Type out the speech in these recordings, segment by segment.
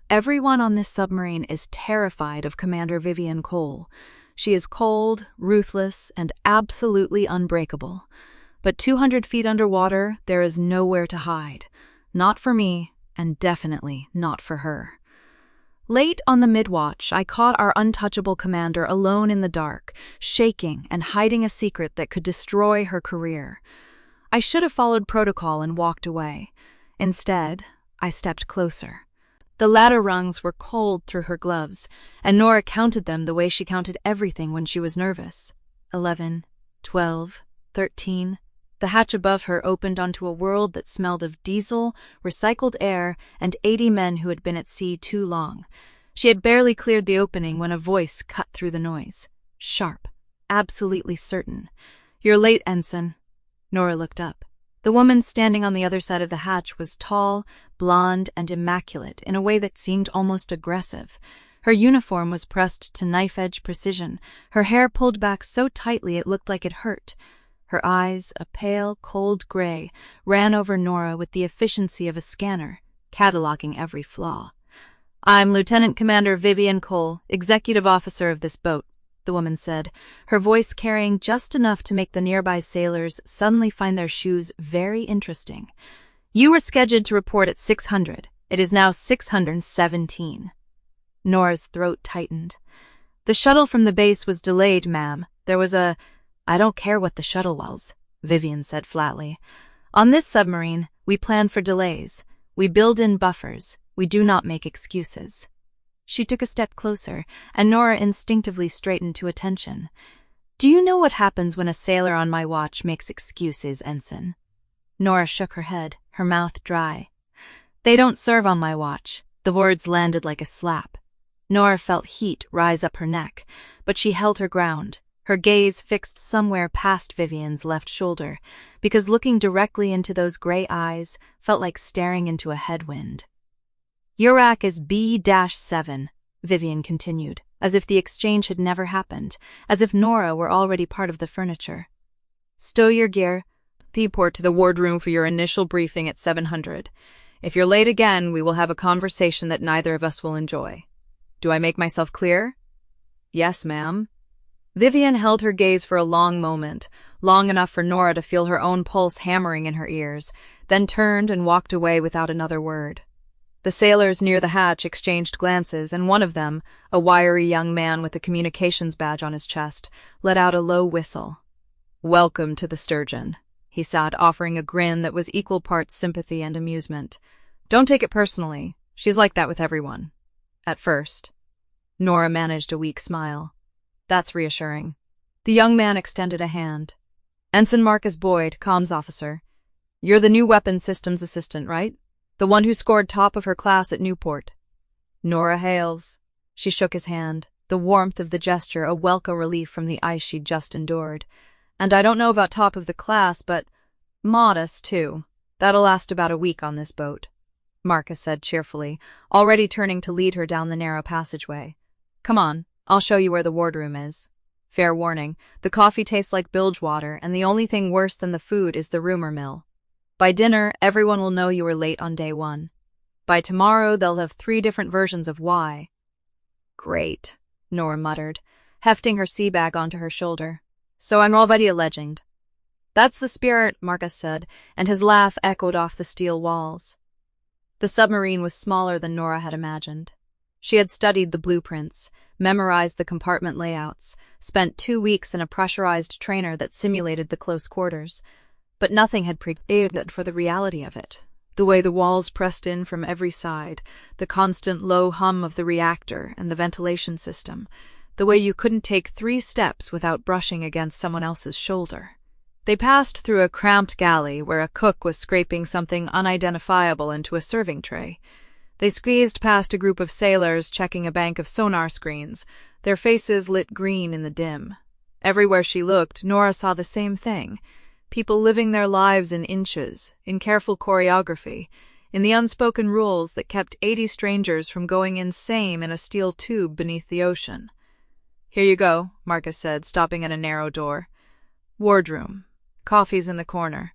Everyone on this submarine is terrified of Commander Vivienne Cole. She is cold, ruthless, and absolutely unbreakable. But 200 feet underwater, there is nowhere to hide. Not for me, and definitely not for her. Late on the mid-watch, I caught our untouchable commander alone in the dark, shaking and hiding a secret that could destroy her career. I should have followed protocol and walked away. Instead, I stepped closer. The ladder rungs were cold through her gloves, and Nora counted them the way she counted everything when she was nervous. 11, 12, 13. The hatch above her opened onto a world that smelled of diesel, recycled air, and 80 men who had been at sea too long. She had barely cleared the opening when a voice cut through the noise. Sharp, absolutely certain. "You're late, Ensign." Nora looked up. The woman standing on the other side of the hatch was tall, blonde, and immaculate in a way that seemed almost aggressive. Her uniform was pressed to knife-edge precision, her hair pulled back so tightly it looked like it hurt. Her eyes, a pale, cold gray, ran over Nora with the efficiency of a scanner, cataloging every flaw. "I'm Lieutenant Commander Vivienne Cole, Executive Officer of this boat," the woman said, her voice carrying just enough to make the nearby sailors suddenly find their shoes very interesting. "You were scheduled to report at 600. It is now 617. Nora's throat tightened. "The shuttle from the base was delayed, ma'am. There was a—" "I don't care what the shuttle was," Vivienne said flatly. "On this submarine, we plan for delays. We build in buffers. We do not make excuses." She took a step closer, and Nora instinctively straightened to attention. "Do you know what happens when a sailor on my watch makes excuses, Ensign?" Nora shook her head, her mouth dry. "They don't serve on my watch." The words landed like a slap. Nora felt heat rise up her neck, but she held her ground, her gaze fixed somewhere past Vivienne's left shoulder, because looking directly into those gray eyes felt like staring into a headwind. "Your rack is B-7, Vivienne continued, as if the exchange had never happened, as if Nora were already part of the furniture. "Stow your gear. Report to the wardroom for your initial briefing at 700. If you're late again, we will have a conversation that neither of us will enjoy. Do I make myself clear?" "Yes, ma'am." Vivienne held her gaze for a long moment, long enough for Nora to feel her own pulse hammering in her ears, then turned and walked away without another word. The sailors near the hatch exchanged glances, and one of them, a wiry young man with a communications badge on his chest, let out a low whistle. "Welcome to the Sturgeon," he said, offering a grin that was equal parts sympathy and amusement. "Don't take it personally. She's like that with everyone. At first." Nora managed a weak smile. "That's reassuring." The young man extended a hand. "Ensign Marcus Boyd, comms officer. You're the new weapons systems assistant, right? The one who scored top of her class at Newport." "Nora Hales." She shook his hand, the warmth of the gesture a welcome relief from the ice she'd just endured. "And I don't know about top of the class, but modest, too. That'll last about a week on this boat," Marcus said cheerfully, already turning to lead her down the narrow passageway. "Come on, I'll show you where the wardroom is. Fair warning, the coffee tastes like bilge water, and the only thing worse than the food is the rumor mill. By dinner, everyone will know you were late on day one. By tomorrow, they'll have 3 different versions of why." "Great," Nora muttered, hefting her sea bag onto her shoulder. "So I'm already a legend." "That's the spirit," Marcus said, and his laugh echoed off the steel walls. The submarine was smaller than Nora had imagined. She had studied the blueprints, memorized the compartment layouts, spent 2 weeks in a pressurized trainer that simulated the close quarters. But nothing had prepared for the reality of it. The way the walls pressed in from every side, the constant low hum of the reactor and the ventilation system, the way you couldn't take 3 steps without brushing against someone else's shoulder. They passed through a cramped galley where a cook was scraping something unidentifiable into a serving tray. They squeezed past a group of sailors checking a bank of sonar screens, their faces lit green in the dim. Everywhere she looked, Nora saw the same thing. People living their lives in inches, in careful choreography, in the unspoken rules that kept 80 strangers from going insane in a steel tube beneath the ocean. "Here you go," Marcus said, stopping at a narrow door. "Wardroom. Coffee's in the corner.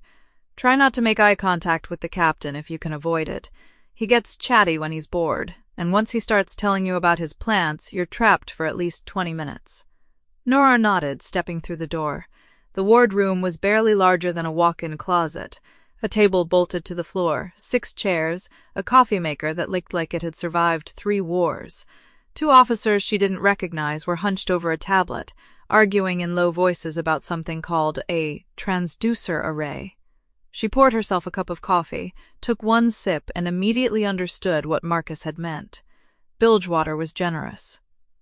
Try not to make eye contact with the captain if you can avoid it. He gets chatty when he's bored." And once he starts telling you about his plants, you're trapped for at least 20 minutes. Nora nodded, stepping through the door. The wardroom was barely larger than a walk-in closet. A table bolted to the floor, 6 chairs, a coffee maker that looked like it had survived 3 wars. 2 officers she didn't recognize were hunched over a tablet, arguing in low voices about something called a transducer array. She poured herself a cup of coffee, took 1 sip, and immediately understood what Marcus had meant. Bilgewater was generous.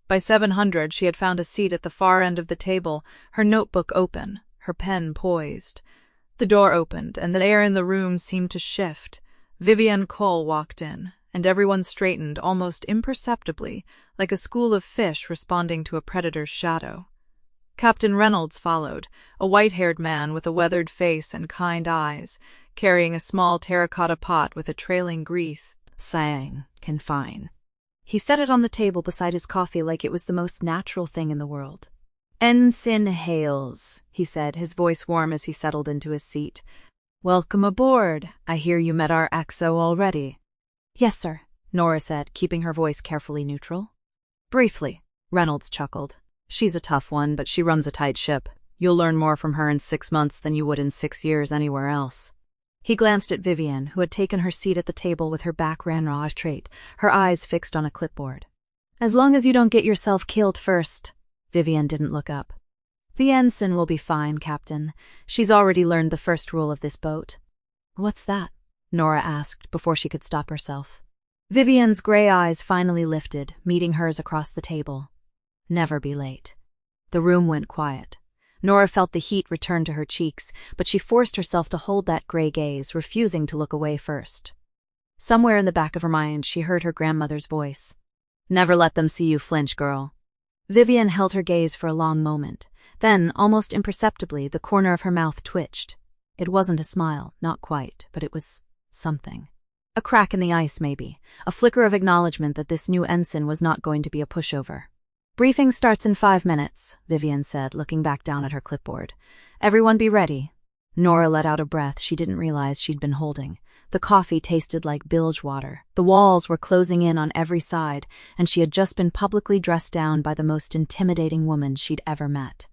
By 700, she had found a seat at the far end of the table, her notebook open, her pen poised. The door opened, and the air in the room seemed to shift. Vivienne Cole walked in, and everyone straightened almost imperceptibly, like a school of fish responding to a predator's shadow. Captain Reynolds followed, a white-haired man with a weathered face and kind eyes, carrying a small terracotta pot with a trailing wreath, saying, "Confine." He set it on the table beside his coffee like it was the most natural thing in the world. "Ensign Hales," he said, his voice warm as he settled into his seat. "Welcome aboard. I hear you met our XO already." "Yes, sir," Nora said, keeping her voice carefully neutral. "Briefly," Reynolds chuckled. "She's a tough one, but she runs a tight ship. You'll learn more from her in 6 months than you would in 6 years anywhere else." He glanced at Vivienne, who had taken her seat at the table with her back straight, her eyes fixed on a clipboard. "As long as you don't get yourself killed first." Vivienne didn't look up. "The ensign will be fine, Captain. She's already learned the first rule of this boat." "What's that?" Nora asked before she could stop herself. Vivienne's gray eyes finally lifted, meeting hers across the table. "Never be late." The room went quiet. Nora felt the heat return to her cheeks, but she forced herself to hold that gray gaze, refusing to look away first. Somewhere in the back of her mind, she heard her grandmother's voice. "Never let them see you flinch, girl." Vivienne held her gaze for a long moment. Then, almost imperceptibly, the corner of her mouth twitched. It wasn't a smile, not quite, but it was something. A crack in the ice, maybe. A flicker of acknowledgement that this new ensign was not going to be a pushover. "Briefing starts in 5 minutes, Vivienne said, looking back down at her clipboard. "Everyone be ready." Nora let out a breath she didn't realize she'd been holding. The coffee tasted like bilge water. The walls were closing in on every side, and she had just been publicly dressed down by the most intimidating woman she'd ever met.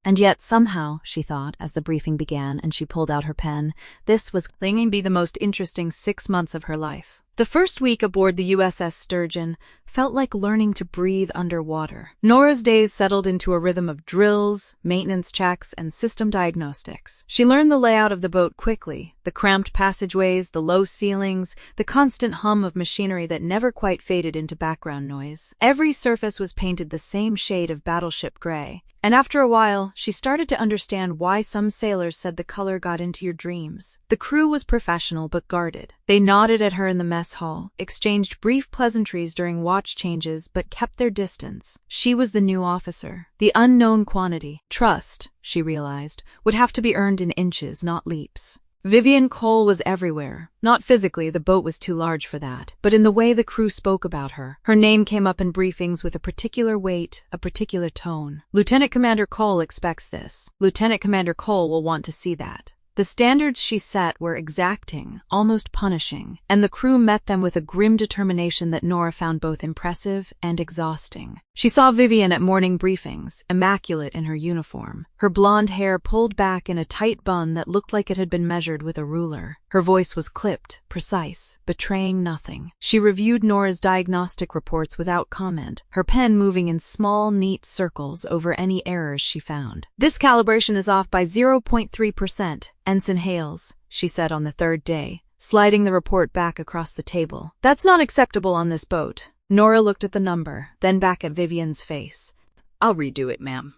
And yet, somehow, she thought, as the briefing began and she pulled out her pen, this was going to be the most interesting 6 months of her life. The first week aboard the USS Sturgeon felt like learning to breathe underwater. Nora's days settled into a rhythm of drills, maintenance checks, and system diagnostics. She learned the layout of the boat quickly, the cramped passageways, the low ceilings, the constant hum of machinery that never quite faded into background noise. Every surface was painted the same shade of battleship gray. And after a while, she started to understand why some sailors said the color got into your dreams. The crew was professional but guarded. They nodded at her in the mess hall, exchanged brief pleasantries during watch changes, but kept their distance. She was the new officer, the unknown quantity. Trust, she realized, would have to be earned in inches, not leaps. Vivienne Cole was everywhere. Not physically, the boat was too large for that, but in the way the crew spoke about her. Her name came up in briefings with a particular weight, a particular tone. Lieutenant Commander Cole expects this. Lieutenant Commander Cole will want to see that. The standards she set were exacting, almost punishing, and the crew met them with a grim determination that Nora found both impressive and exhausting. She saw Vivienne at morning briefings, immaculate in her uniform, her blonde hair pulled back in a tight bun that looked like it had been measured with a ruler. Her voice was clipped, precise, betraying nothing. She reviewed Nora's diagnostic reports without comment, her pen moving in small, neat circles over any errors she found. "This calibration is off by 0.3%. Ensign Hales," she said on the 3rd day, sliding the report back across the table. "That's not acceptable on this boat." Nora looked at the number, then back at Vivienne's face. "I'll redo it, ma'am."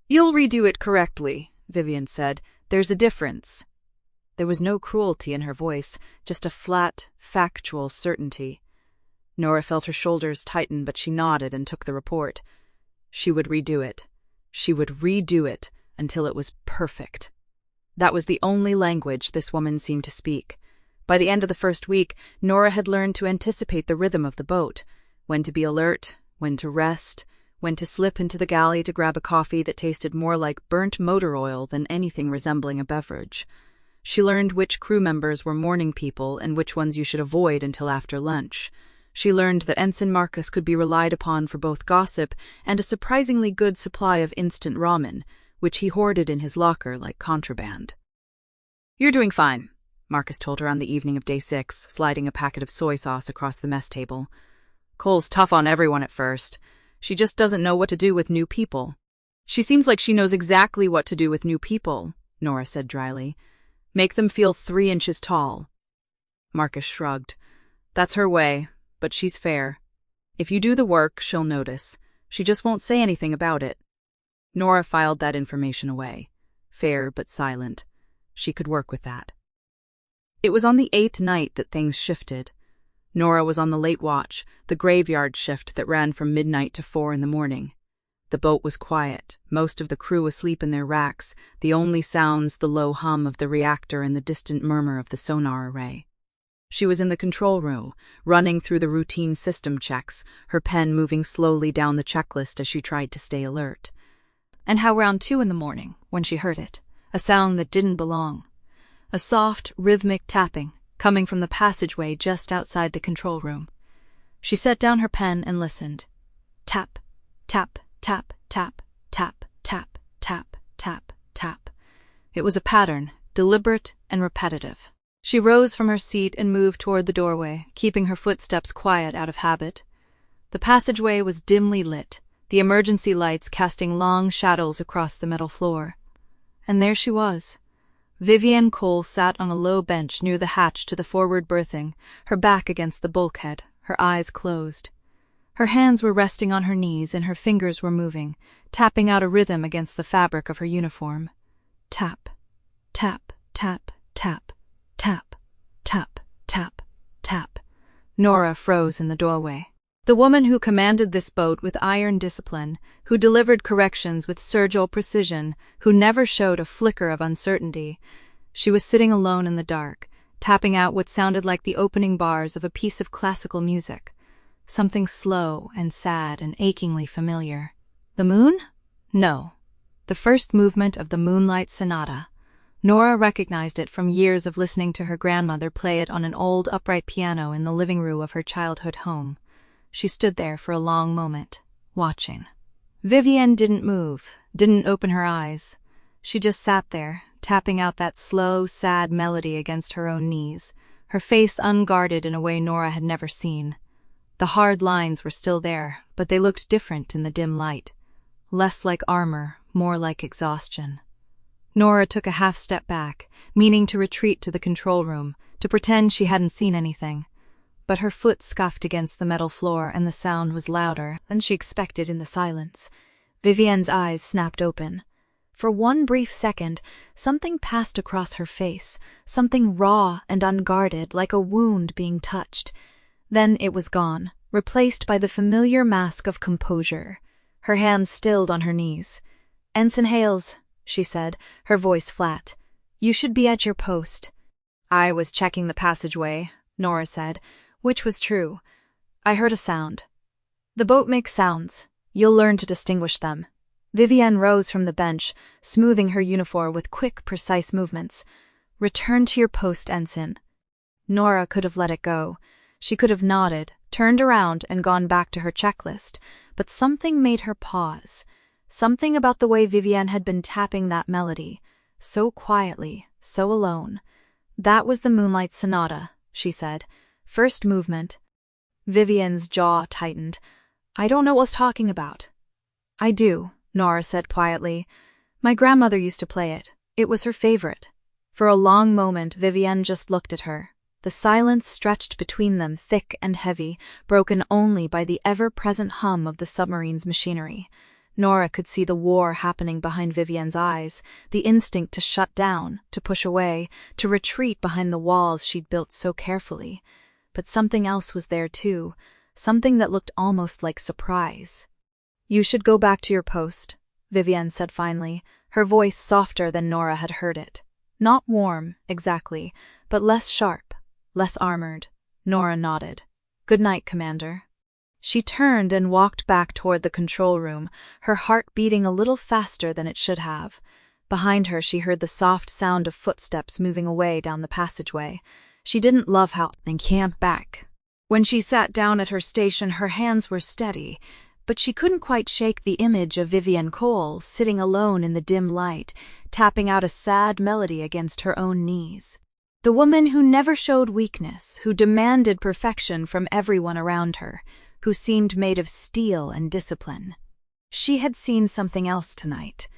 "You'll redo it correctly," Vivienne said. "There's a difference." There was no cruelty in her voice, just a flat, factual certainty. Nora felt her shoulders tighten, but she nodded and took the report. She would redo it. She would redo it until it was perfect. That was the only language this woman seemed to speak. By the end of the first week, Nora had learned to anticipate the rhythm of the boat, when to be alert, when to rest, when to slip into the galley to grab a coffee that tasted more like burnt motor oil than anything resembling a beverage. She learned which crew members were morning people and which ones you should avoid until after lunch. She learned that Ensign Marcus could be relied upon for both gossip and a surprisingly good supply of instant ramen, which he hoarded in his locker like contraband. "You're doing fine," Marcus told her on the evening of day 6, sliding a packet of soy sauce across the mess table. "Cole's tough on everyone at first. She just doesn't know what to do with new people." "She seems like she knows exactly what to do with new people," Nora said dryly. "Make them feel 3 inches tall." Marcus shrugged. "That's her way, but she's fair. If you do the work, she'll notice. She just won't say anything about it." Nora filed that information away. Fair but silent. She could work with that. It was on the 8th night that things shifted. Nora was on the late watch, the graveyard shift that ran from midnight to 4 in the morning. The boat was quiet, most of the crew asleep in their racks, the only sounds the low hum of the reactor and the distant murmur of the sonar array. She was in the control room, running through the routine system checks, her pen moving slowly down the checklist as she tried to stay alert. And how around 2 in the morning, when she heard it, a sound that didn't belong. A soft, rhythmic tapping, coming from the passageway just outside the control room. She set down her pen and listened. Tap, tap, tap, tap, tap, tap, tap, tap, tap. It was a pattern, deliberate and repetitive. She rose from her seat and moved toward the doorway, keeping her footsteps quiet out of habit. The passageway was dimly lit, the emergency lights casting long shadows across the metal floor. And there she was. Vivienne Cole sat on a low bench near the hatch to the forward berthing, her back against the bulkhead, her eyes closed. Her hands were resting on her knees and her fingers were moving, tapping out a rhythm against the fabric of her uniform. Tap, tap, tap, tap, tap, tap, tap, tap. Nora froze in the doorway. The woman who commanded this boat with iron discipline, who delivered corrections with surgical precision, who never showed a flicker of uncertainty. She was sitting alone in the dark, tapping out what sounded like the opening bars of a piece of classical music. Something slow and sad and achingly familiar. The moon? No. The first movement of the Moonlight Sonata. Nora recognized it from years of listening to her grandmother play it on an old upright piano in the living room of her childhood home. She stood there for a long moment, watching. Vivienne didn't move, didn't open her eyes. She just sat there, tapping out that slow, sad melody against her own knees, her face unguarded in a way Nora had never seen. The hard lines were still there, but they looked different in the dim light. Less like armor, more like exhaustion. Nora took a half step back, meaning to retreat to the control room, to pretend she hadn't seen anything. But her foot scuffed against the metal floor and the sound was louder than she expected in the silence. Vivienne's eyes snapped open. For one brief second, something passed across her face, something raw and unguarded, like a wound being touched. Then it was gone, replaced by the familiar mask of composure. Her hands stilled on her knees. "Ensign Hales," she said, her voice flat. "You should be at your post." "I was checking the passageway," Nora said, which was true. "I heard a sound." "The boat makes sounds. You'll learn to distinguish them." Vivienne rose from the bench, smoothing her uniform with quick, precise movements. "Return to your post, Ensign." Nora could have let it go. She could have nodded, turned around, and gone back to her checklist, but something made her pause. Something about the way Vivienne had been tapping that melody, so quietly, so alone. "That was the Moonlight Sonata," she said. "First movement." Vivienne's jaw tightened. "I don't know what I was talking about." "I do," Nora said quietly. "My grandmother used to play it. It was her favorite." For a long moment, Vivienne just looked at her. The silence stretched between them, thick and heavy, broken only by the ever-present hum of the submarine's machinery. Nora could see the war happening behind Vivienne's eyes, the instinct to shut down, to push away, to retreat behind the walls she'd built so carefully. But something else was there too, something that looked almost like surprise. "You should go back to your post," Vivienne said finally, her voice softer than Nora had heard it. Not warm, exactly, but less sharp, less armored. Nora nodded. "Good night, Commander." She turned and walked back toward the control room, her heart beating a little faster than it should have. Behind her she heard the soft sound of footsteps moving away down the passageway. She didn't love how they came back. When she sat down at her station, her hands were steady, but she couldn't quite shake the image of Vivienne Cole sitting alone in the dim light, tapping out a sad melody against her own knees. The woman who never showed weakness, who demanded perfection from everyone around her, who seemed made of steel and discipline. She had seen something else tonight,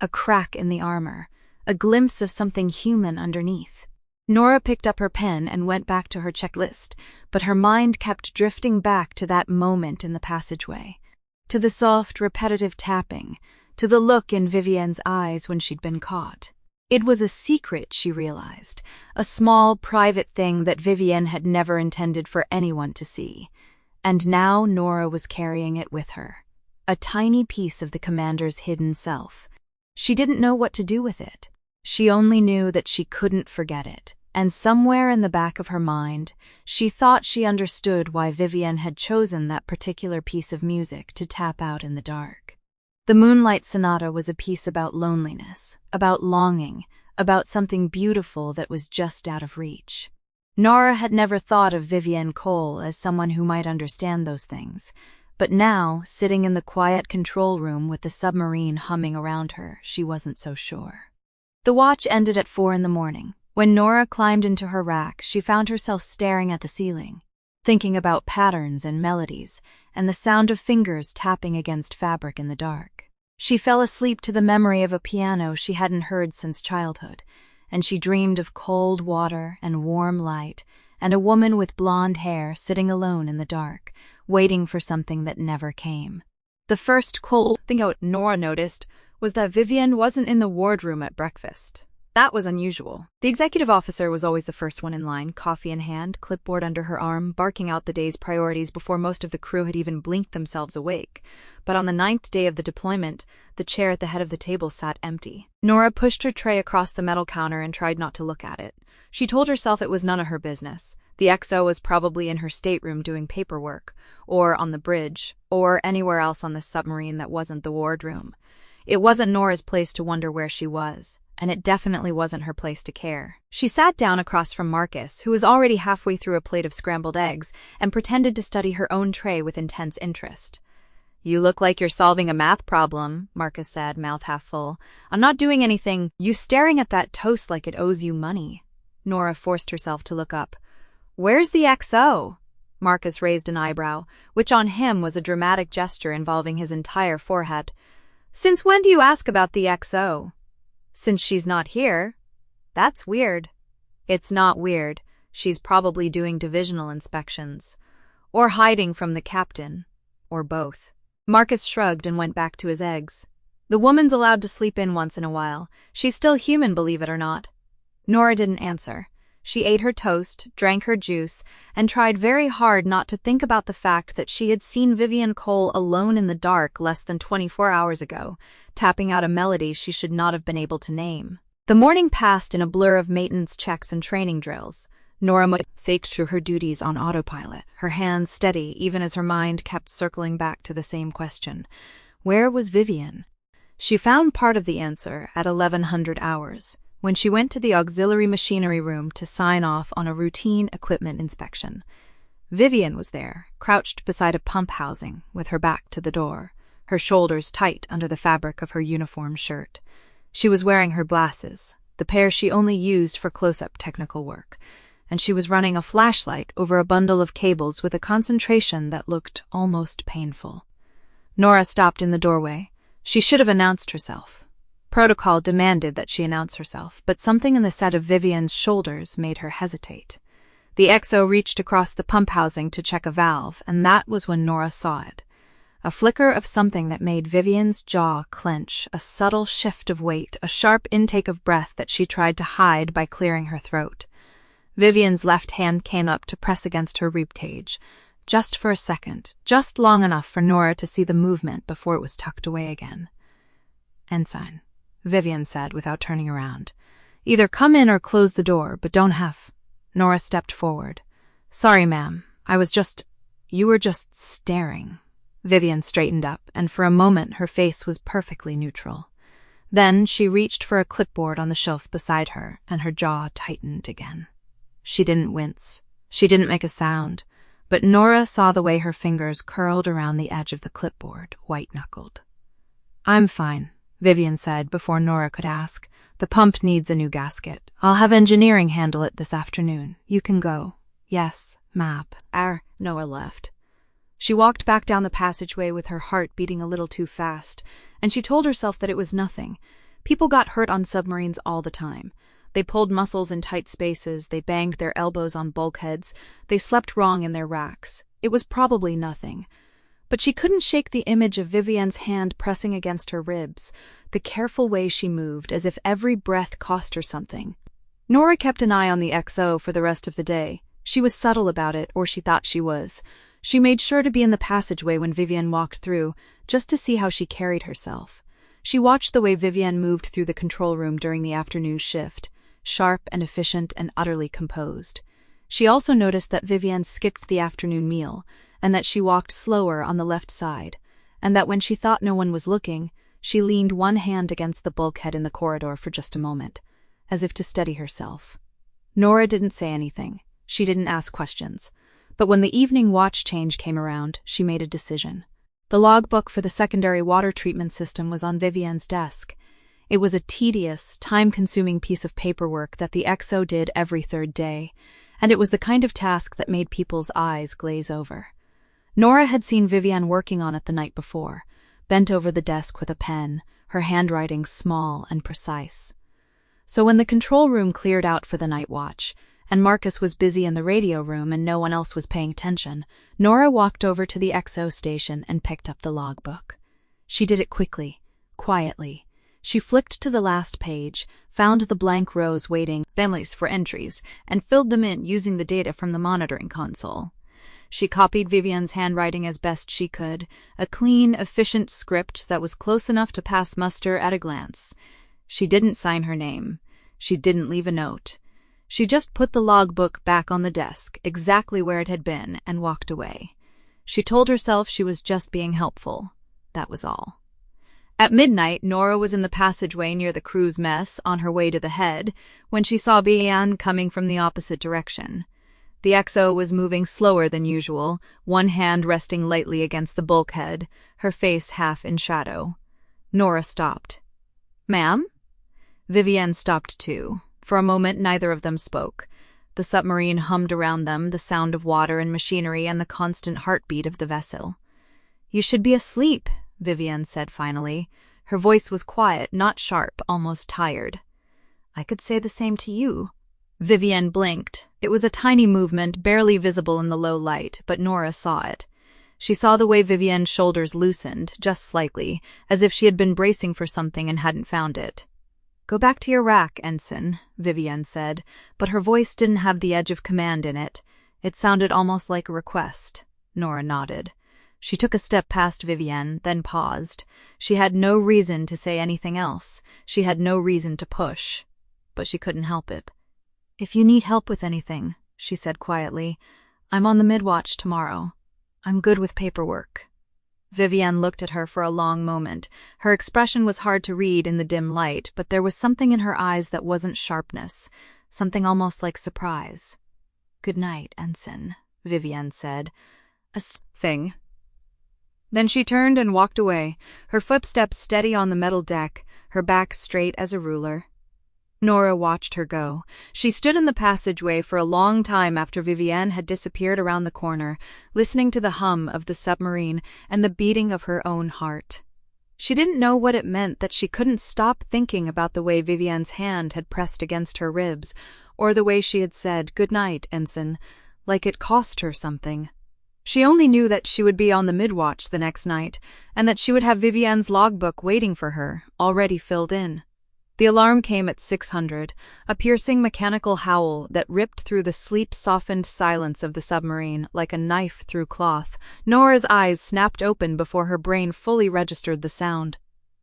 a crack in the armor, a glimpse of something human underneath. Nora picked up her pen and went back to her checklist, but her mind kept drifting back to that moment in the passageway, to the soft, repetitive tapping, to the look in Vivienne's eyes when she'd been caught. It was a secret, she realized, a small, private thing that Vivienne had never intended for anyone to see. And now Nora was carrying it with her, a tiny piece of the commander's hidden self. She didn't know what to do with it. She only knew that she couldn't forget it. And somewhere in the back of her mind, she thought she understood why Vivienne had chosen that particular piece of music to tap out in the dark. The Moonlight Sonata was a piece about loneliness, about longing, about something beautiful that was just out of reach. Nora had never thought of Vivienne Cole as someone who might understand those things, but now, sitting in the quiet control room with the submarine humming around her, she wasn't so sure. The watch ended at 4 a.m. When Nora climbed into her rack, she found herself staring at the ceiling, thinking about patterns and melodies, and the sound of fingers tapping against fabric in the dark. She fell asleep to the memory of a piano she hadn't heard since childhood, and she dreamed of cold water and warm light, and a woman with blonde hair sitting alone in the dark, waiting for something that never came. The first cold thing Nora noticed was that Vivienne wasn't in the wardroom at breakfast. That was unusual. The executive officer was always the first one in line, coffee in hand, clipboard under her arm, barking out the day's priorities before most of the crew had even blinked themselves awake. But on the 9th day of the deployment, the chair at the head of the table sat empty. Nora pushed her tray across the metal counter and tried not to look at it. She told herself it was none of her business. The XO was probably in her stateroom doing paperwork, or on the bridge, or anywhere else on the submarine that wasn't the wardroom. It wasn't Nora's place to wonder where she was, and it definitely wasn't her place to care. She sat down across from Marcus, who was already halfway through a plate of scrambled eggs, and pretended to study her own tray with intense interest. "You look like you're solving a math problem," Marcus said, mouth half full. "I'm not doing anything. You staring at that toast like it owes you money." Nora forced herself to look up. "Where's the XO?" Marcus raised an eyebrow, which on him was a dramatic gesture involving his entire forehead. "Since when do you ask about the XO?" "Since she's not here." "That's weird." "It's not weird. She's probably doing divisional inspections. Or hiding from the captain. Or both." Marcus shrugged and went back to his eggs. "The woman's allowed to sleep in once in a while. She's still human, believe it or not." Nora didn't answer. She ate her toast, drank her juice, and tried very hard not to think about the fact that she had seen Vivienne Cole alone in the dark less than 24 hours ago, tapping out a melody she should not have been able to name. The morning passed in a blur of maintenance checks and training drills. Nora faked through her duties on autopilot, her hands steady even as her mind kept circling back to the same question. Where was Vivienne? She found part of the answer at 1100 hours. When she went to the auxiliary machinery room to sign off on a routine equipment inspection. Vivienne was there, crouched beside a pump housing, with her back to the door, her shoulders tight under the fabric of her uniform shirt. She was wearing her glasses, the pair she only used for close-up technical work, and she was running a flashlight over a bundle of cables with a concentration that looked almost painful. Nora stopped in the doorway. She should have announced herself. Protocol demanded that she announce herself, but something in the set of Vivienne's shoulders made her hesitate. The XO reached across the pump housing to check a valve, and that was when Nora saw it. A flicker of something that made Vivienne's jaw clench, a subtle shift of weight, a sharp intake of breath that she tried to hide by clearing her throat. Vivienne's left hand came up to press against her ribcage, just for a second, just long enough for Nora to see the movement before it was tucked away again. "Ensign," Vivienne said without turning around. "Either come in or close the door, but don't have." Nora stepped forward. "Sorry, ma'am. You were just staring." Vivienne straightened up, and for a moment her face was perfectly neutral. Then she reached for a clipboard on the shelf beside her, and her jaw tightened again. She didn't wince. She didn't make a sound, but Nora saw the way her fingers curled around the edge of the clipboard, white-knuckled. "I'm fine," Vivienne said before Nora could ask. "The pump needs a new gasket. I'll have engineering handle it this afternoon. You can go." "Yes, map." Nora left. She walked back down the passageway with her heart beating a little too fast, and she told herself that it was nothing. People got hurt on submarines all the time. They pulled muscles in tight spaces, they banged their elbows on bulkheads, they slept wrong in their racks. It was probably nothing. But she couldn't shake the image of Vivienne's hand pressing against her ribs, the careful way she moved, as if every breath cost her something. Nora kept an eye on the XO for the rest of the day. She was subtle about it, or she thought she was. She made sure to be in the passageway when Vivienne walked through, just to see how she carried herself. She watched the way Vivienne moved through the control room during the afternoon shift, sharp and efficient and utterly composed. She also noticed that Vivienne skipped the afternoon meal, and that she walked slower on the left side, and that when she thought no one was looking, she leaned one hand against the bulkhead in the corridor for just a moment, as if to steady herself. Nora didn't say anything. She didn't ask questions. But when the evening watch change came around, she made a decision. The logbook for the secondary water treatment system was on Vivienne's desk. It was a tedious, time-consuming piece of paperwork that the XO did every third day, and it was the kind of task that made people's eyes glaze over. Nora had seen Vivienne working on it the night before, bent over the desk with a pen, her handwriting small and precise. So when the control room cleared out for the night watch, and Marcus was busy in the radio room and no one else was paying attention, Nora walked over to the XO station and picked up the logbook. She did it quickly, quietly. She flicked to the last page, found the blank rows waiting families for entries, and filled them in using the data from the monitoring console. She copied Vivienne's handwriting as best she could, a clean, efficient script that was close enough to pass muster at a glance. She didn't sign her name. She didn't leave a note. She just put the logbook back on the desk, exactly where it had been, and walked away. She told herself she was just being helpful. That was all. At midnight, Nora was in the passageway near the crew's mess, on her way to the head, when she saw Vivienne coming from the opposite direction. The XO was moving slower than usual, one hand resting lightly against the bulkhead, her face half in shadow. Nora stopped. "Ma'am?" Vivienne stopped too. For a moment, neither of them spoke. The submarine hummed around them, the sound of water and machinery and the constant heartbeat of the vessel. "You should be asleep," Vivienne said finally. Her voice was quiet, not sharp, almost tired. "I could say the same to you." Vivienne blinked. It was a tiny movement, barely visible in the low light, but Nora saw it. She saw the way Vivienne's shoulders loosened, just slightly, as if she had been bracing for something and hadn't found it. "Go back to your rack, Ensign," Vivienne said, but her voice didn't have the edge of command in it. It sounded almost like a request. Nora nodded. She took a step past Vivienne, then paused. She had no reason to say anything else. She had no reason to push. But she couldn't help it. "If you need help with anything," she said quietly, "I'm on the midwatch tomorrow. I'm good with paperwork." Vivienne looked at her for a long moment. Her expression was hard to read in the dim light, but there was something in her eyes that wasn't sharpness, something almost like surprise. "Good night, Ensign," Vivienne said. "A thing." Then she turned and walked away, her footsteps steady on the metal deck, her back straight as a ruler. Nora watched her go. She stood in the passageway for a long time after Vivienne had disappeared around the corner, listening to the hum of the submarine and the beating of her own heart. She didn't know what it meant that she couldn't stop thinking about the way Vivienne's hand had pressed against her ribs, or the way she had said, "Good night, Ensign," like it cost her something. She only knew that she would be on the midwatch the next night, and that she would have Vivienne's logbook waiting for her, already filled in. The alarm came at 600, a piercing mechanical howl that ripped through the sleep-softened silence of the submarine like a knife through cloth. Nora's eyes snapped open before her brain fully registered the sound.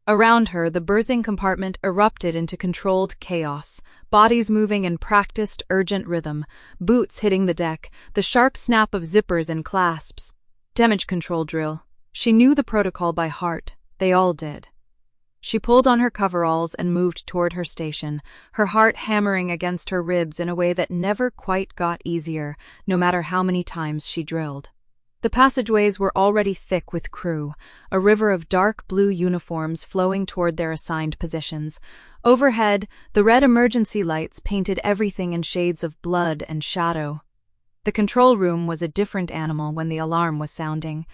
Around her, the berthing compartment erupted into controlled chaos, bodies moving in practiced, urgent rhythm, boots hitting the deck, the sharp snap of zippers and clasps. Damage control drill. She knew the protocol by heart. They all did. She pulled on her coveralls and moved toward her station, her heart hammering against her ribs in a way that never quite got easier, no matter how many times she drilled. The passageways were already thick with crew, a river of dark blue uniforms flowing toward their assigned positions. Overhead, the red emergency lights painted everything in shades of blood and shadow. The control room was a different animal when the alarm was sounding.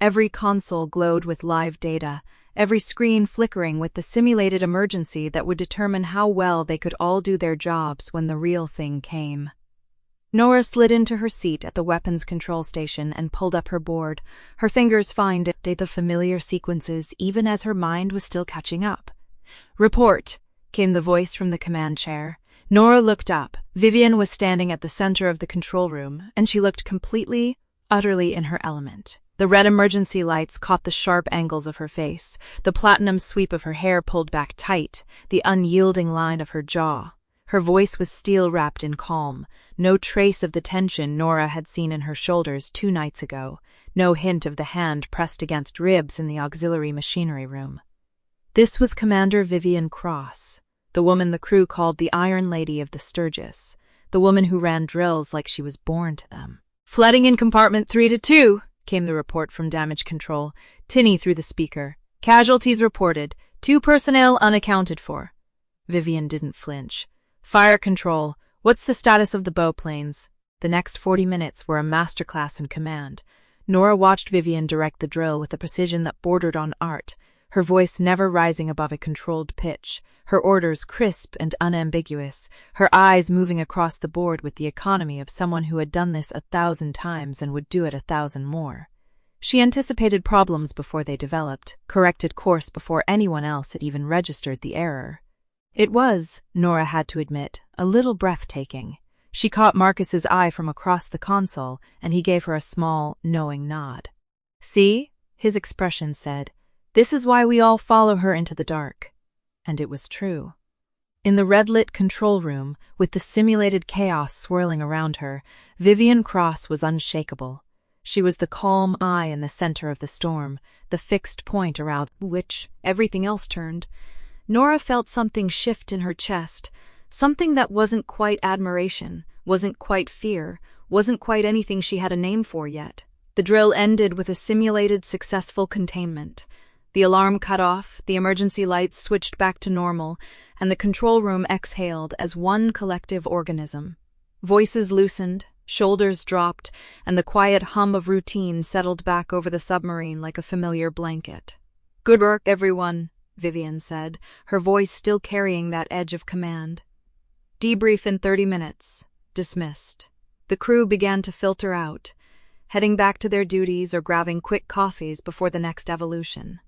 Every console glowed with live data, every screen flickering with the simulated emergency that would determine how well they could all do their jobs when the real thing came. Nora slid into her seat at the weapons control station and pulled up her board, her fingers fine to date the familiar sequences even as her mind was still catching up. "Report," came the voice from the command chair. Nora looked up. Vivienne was standing at the center of the control room, and she looked completely, utterly in her element. The red emergency lights caught the sharp angles of her face, the platinum sweep of her hair pulled back tight, the unyielding line of her jaw. Her voice was steel-wrapped in calm, no trace of the tension Nora had seen in her shoulders 2 nights ago, no hint of the hand pressed against ribs in the auxiliary machinery room. This was Commander Vivienne Cross, the woman the crew called the Iron Lady of the Sturgis, the woman who ran drills like she was born to them. "Flooding in compartment 3-2, came the report from damage control, tinny through the speaker. "Casualties reported, 2 personnel unaccounted for." Vivienne didn't flinch. "Fire control, what's the status of the bow planes?" The next 40 minutes were a masterclass in command. Nora watched Vivienne direct the drill with a precision that bordered on art, her voice never rising above a controlled pitch, her orders crisp and unambiguous, her eyes moving across the board with the economy of someone who had done this 1,000 times and would do it 1,000 more. She anticipated problems before they developed, corrected course before anyone else had even registered the error. It was, Nora had to admit, a little breathtaking. She caught Marcus's eye from across the console, and he gave her a small, knowing nod. "See?" his expression said. "This is why we all follow her into the dark." And it was true. In the red-lit control room, with the simulated chaos swirling around her, Vivienne Cross was unshakable. She was the calm eye in the center of the storm, the fixed point around which everything else turned. Nora felt something shift in her chest, something that wasn't quite admiration, wasn't quite fear, wasn't quite anything she had a name for yet. The drill ended with a simulated successful containment. The alarm cut off, the emergency lights switched back to normal, and the control room exhaled as one collective organism. Voices loosened, shoulders dropped, and the quiet hum of routine settled back over the submarine like a familiar blanket. "Good work, everyone," Vivienne said, her voice still carrying that edge of command. "Debrief in 30 minutes. Dismissed." The crew began to filter out, heading back to their duties or grabbing quick coffees before the next evolution.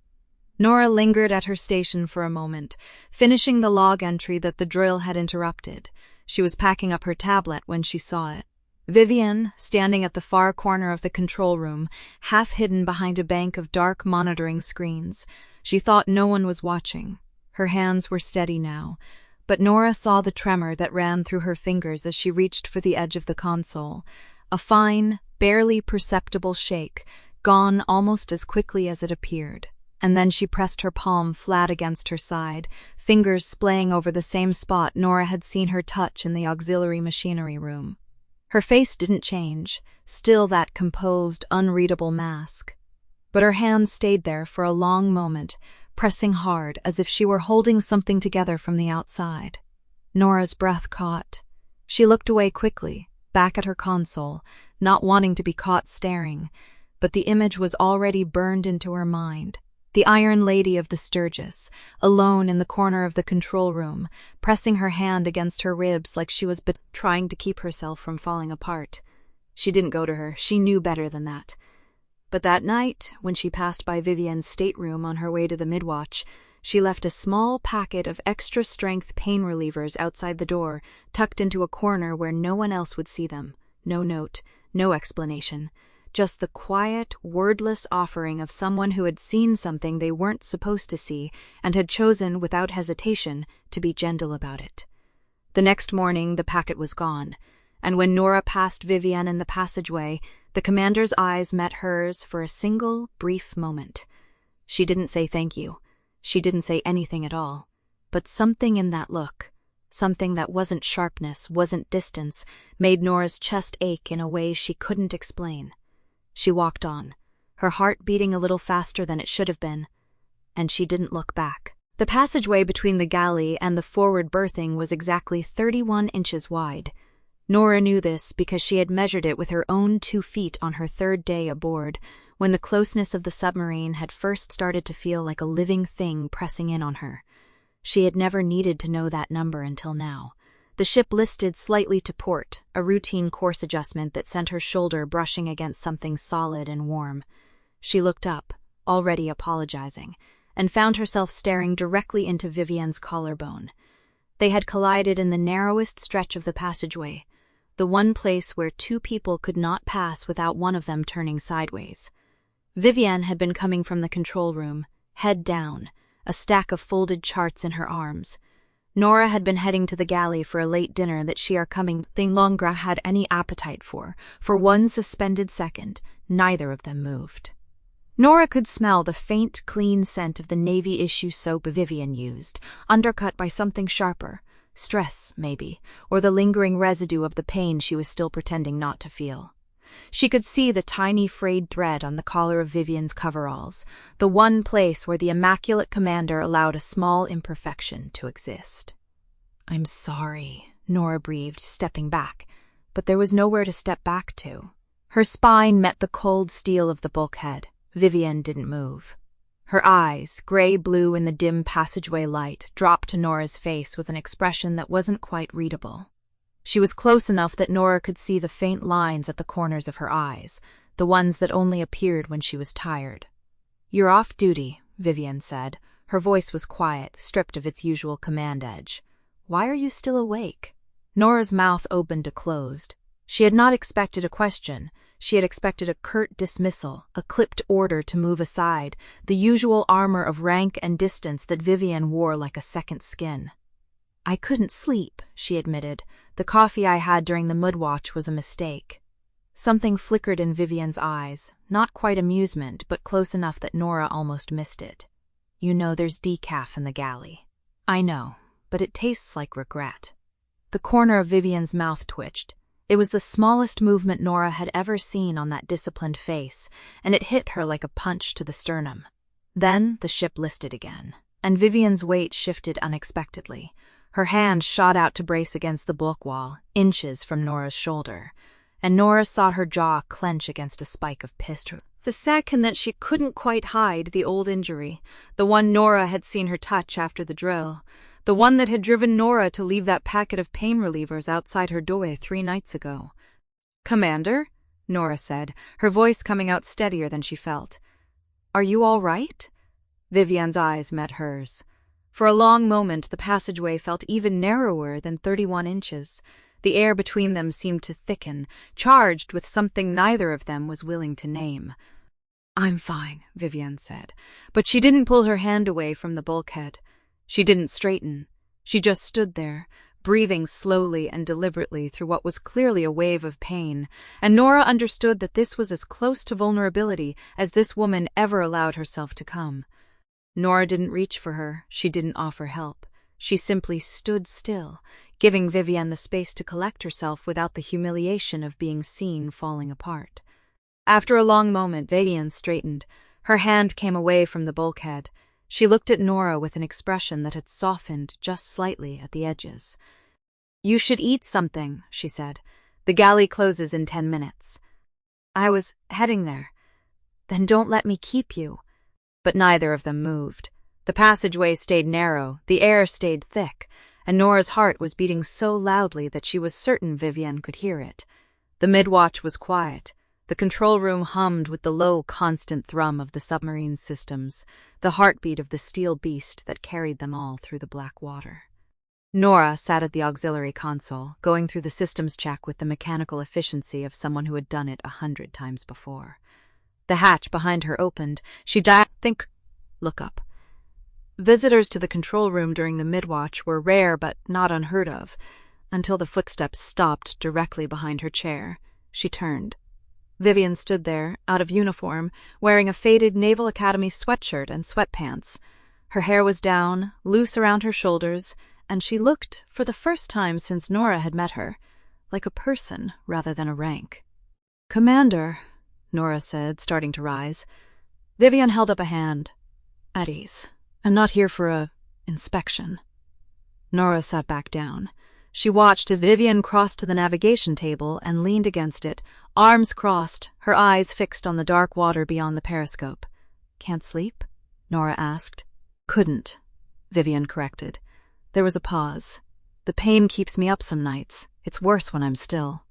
Nora lingered at her station for a moment, finishing the log entry that the drill had interrupted. She was packing up her tablet when she saw it. Vivienne, standing at the far corner of the control room, half hidden behind a bank of dark monitoring screens. She thought no one was watching. Her hands were steady now, but Nora saw the tremor that ran through her fingers as she reached for the edge of the console. A fine, barely perceptible shake, gone almost as quickly as it appeared. And then she pressed her palm flat against her side, fingers splaying over the same spot Nora had seen her touch in the auxiliary machinery room. Her face didn't change, still that composed, unreadable mask. But her hands stayed there for a long moment, pressing hard as if she were holding something together from the outside. Nora's breath caught. She looked away quickly, back at her console, not wanting to be caught staring, but the image was already burned into her mind. The Iron Lady of the Sturgis, alone in the corner of the control room, pressing her hand against her ribs like she was trying to keep herself from falling apart. She didn't go to her. She knew better than that. But that night, when she passed by Vivienne's stateroom on her way to the midwatch, she left a small packet of extra-strength pain relievers outside the door, tucked into a corner where no one else would see them. No note, no explanation. Just the quiet, wordless offering of someone who had seen something they weren't supposed to see and had chosen, without hesitation, to be gentle about it. The next morning, the packet was gone, and when Nora passed Vivienne in the passageway, the commander's eyes met hers for a single, brief moment. She didn't say thank you. She didn't say anything at all, but something in that look, something that wasn't sharpness, wasn't distance, made Nora's chest ache in a way she couldn't explain. She walked on, her heart beating a little faster than it should have been, and she didn't look back. The passageway between the galley and the forward berthing was exactly 31 inches wide. Nora knew this because she had measured it with her own 2 feet on her 3rd day aboard, when the closeness of the submarine had first started to feel like a living thing pressing in on her. She had never needed to know that number until now. The ship listed slightly to port, a routine course adjustment that sent her shoulder brushing against something solid and warm. She looked up, already apologizing, and found herself staring directly into Vivienne's collarbone. They had collided in the narrowest stretch of the passageway, the one place where 2 people could not pass without one of them turning sideways. Vivienne had been coming from the control room, head down, a stack of folded charts in her arms. Nora had been heading to the galley for a late dinner that she no longer had any appetite for. For one suspended second, neither of them moved. Nora could smell the faint, clean scent of the Navy-issue soap Vivienne used, undercut by something sharper, stress, maybe, or the lingering residue of the pain she was still pretending not to feel. She could see the tiny frayed thread on the collar of Vivienne's coveralls, the one place where the immaculate commander allowed a small imperfection to exist. "I'm sorry," Nora breathed, stepping back, but there was nowhere to step back to. Her spine met the cold steel of the bulkhead. Vivienne didn't move. Her eyes, gray-blue in the dim passageway light, dropped to Nora's face with an expression that wasn't quite readable. She was close enough that Nora could see the faint lines at the corners of her eyes, the ones that only appeared when she was tired. "You're off duty," Vivienne said. Her voice was quiet, stripped of its usual command edge. "Why are you still awake?" Nora's mouth opened to closed. She had not expected a question. She had expected a curt dismissal, a clipped order to move aside, the usual armor of rank and distance that Vivienne wore like a second skin. "I couldn't sleep," she admitted. "The coffee I had during the mid-watch was a mistake." Something flickered in Vivienne's eyes, not quite amusement, but close enough that Nora almost missed it. "You know there's decaf in the galley." "I know, but it tastes like regret." The corner of Vivienne's mouth twitched. It was the smallest movement Nora had ever seen on that disciplined face, and it hit her like a punch to the sternum. Then the ship listed again, and Vivienne's weight shifted unexpectedly. Her hand shot out to brace against the bulk wall, inches from Nora's shoulder, and Nora saw her jaw clench against a spike of pistol. The second that she couldn't quite hide the old injury, the one Nora had seen her touch after the drill, the one that had driven Nora to leave that packet of pain relievers outside her doorway 3 nights ago. "Commander?" Nora said, her voice coming out steadier than she felt. "Are you all right?" Vivienne's eyes met hers. For a long moment the passageway felt even narrower than 31 inches. The air between them seemed to thicken, charged with something neither of them was willing to name. "I'm fine," Vivienne said, but she didn't pull her hand away from the bulkhead. She didn't straighten. She just stood there, breathing slowly and deliberately through what was clearly a wave of pain, and Nora understood that this was as close to vulnerability as this woman ever allowed herself to come. Nora didn't reach for her. She didn't offer help. She simply stood still, giving Vivienne the space to collect herself without the humiliation of being seen falling apart. After a long moment, Vivienne straightened. Her hand came away from the bulkhead. She looked at Nora with an expression that had softened just slightly at the edges. "You should eat something," she said. "The galley closes in 10 minutes. "I was heading there." "Then don't let me keep you." But neither of them moved. The passageway stayed narrow, the air stayed thick, and Nora's heart was beating so loudly that she was certain Vivienne could hear it. The mid-watch was quiet. The control room hummed with the low, constant thrum of the submarine systems, the heartbeat of the steel beast that carried them all through the black water. Nora sat at the auxiliary console, going through the systems check with the mechanical efficiency of someone who had done it 100 times before. The hatch behind her opened. She look up. Visitors to the control room during the mid-watch were rare but not unheard of, until the footsteps stopped directly behind her chair. She turned. Vivienne stood there, out of uniform, wearing a faded Naval Academy sweatshirt and sweatpants. Her hair was down, loose around her shoulders, and she looked, for the first time since Nora had met her, like a person rather than a rank. "Commander," Nora said, starting to rise. Vivienne held up a hand. "At ease. I'm not here for a inspection." Nora sat back down. She watched as Vivienne crossed to the navigation table and leaned against it, arms crossed, her eyes fixed on the dark water beyond the periscope. "Can't sleep?" Nora asked. "Couldn't," Vivienne corrected. There was a pause. "The pain keeps me up some nights. It's worse when I'm still."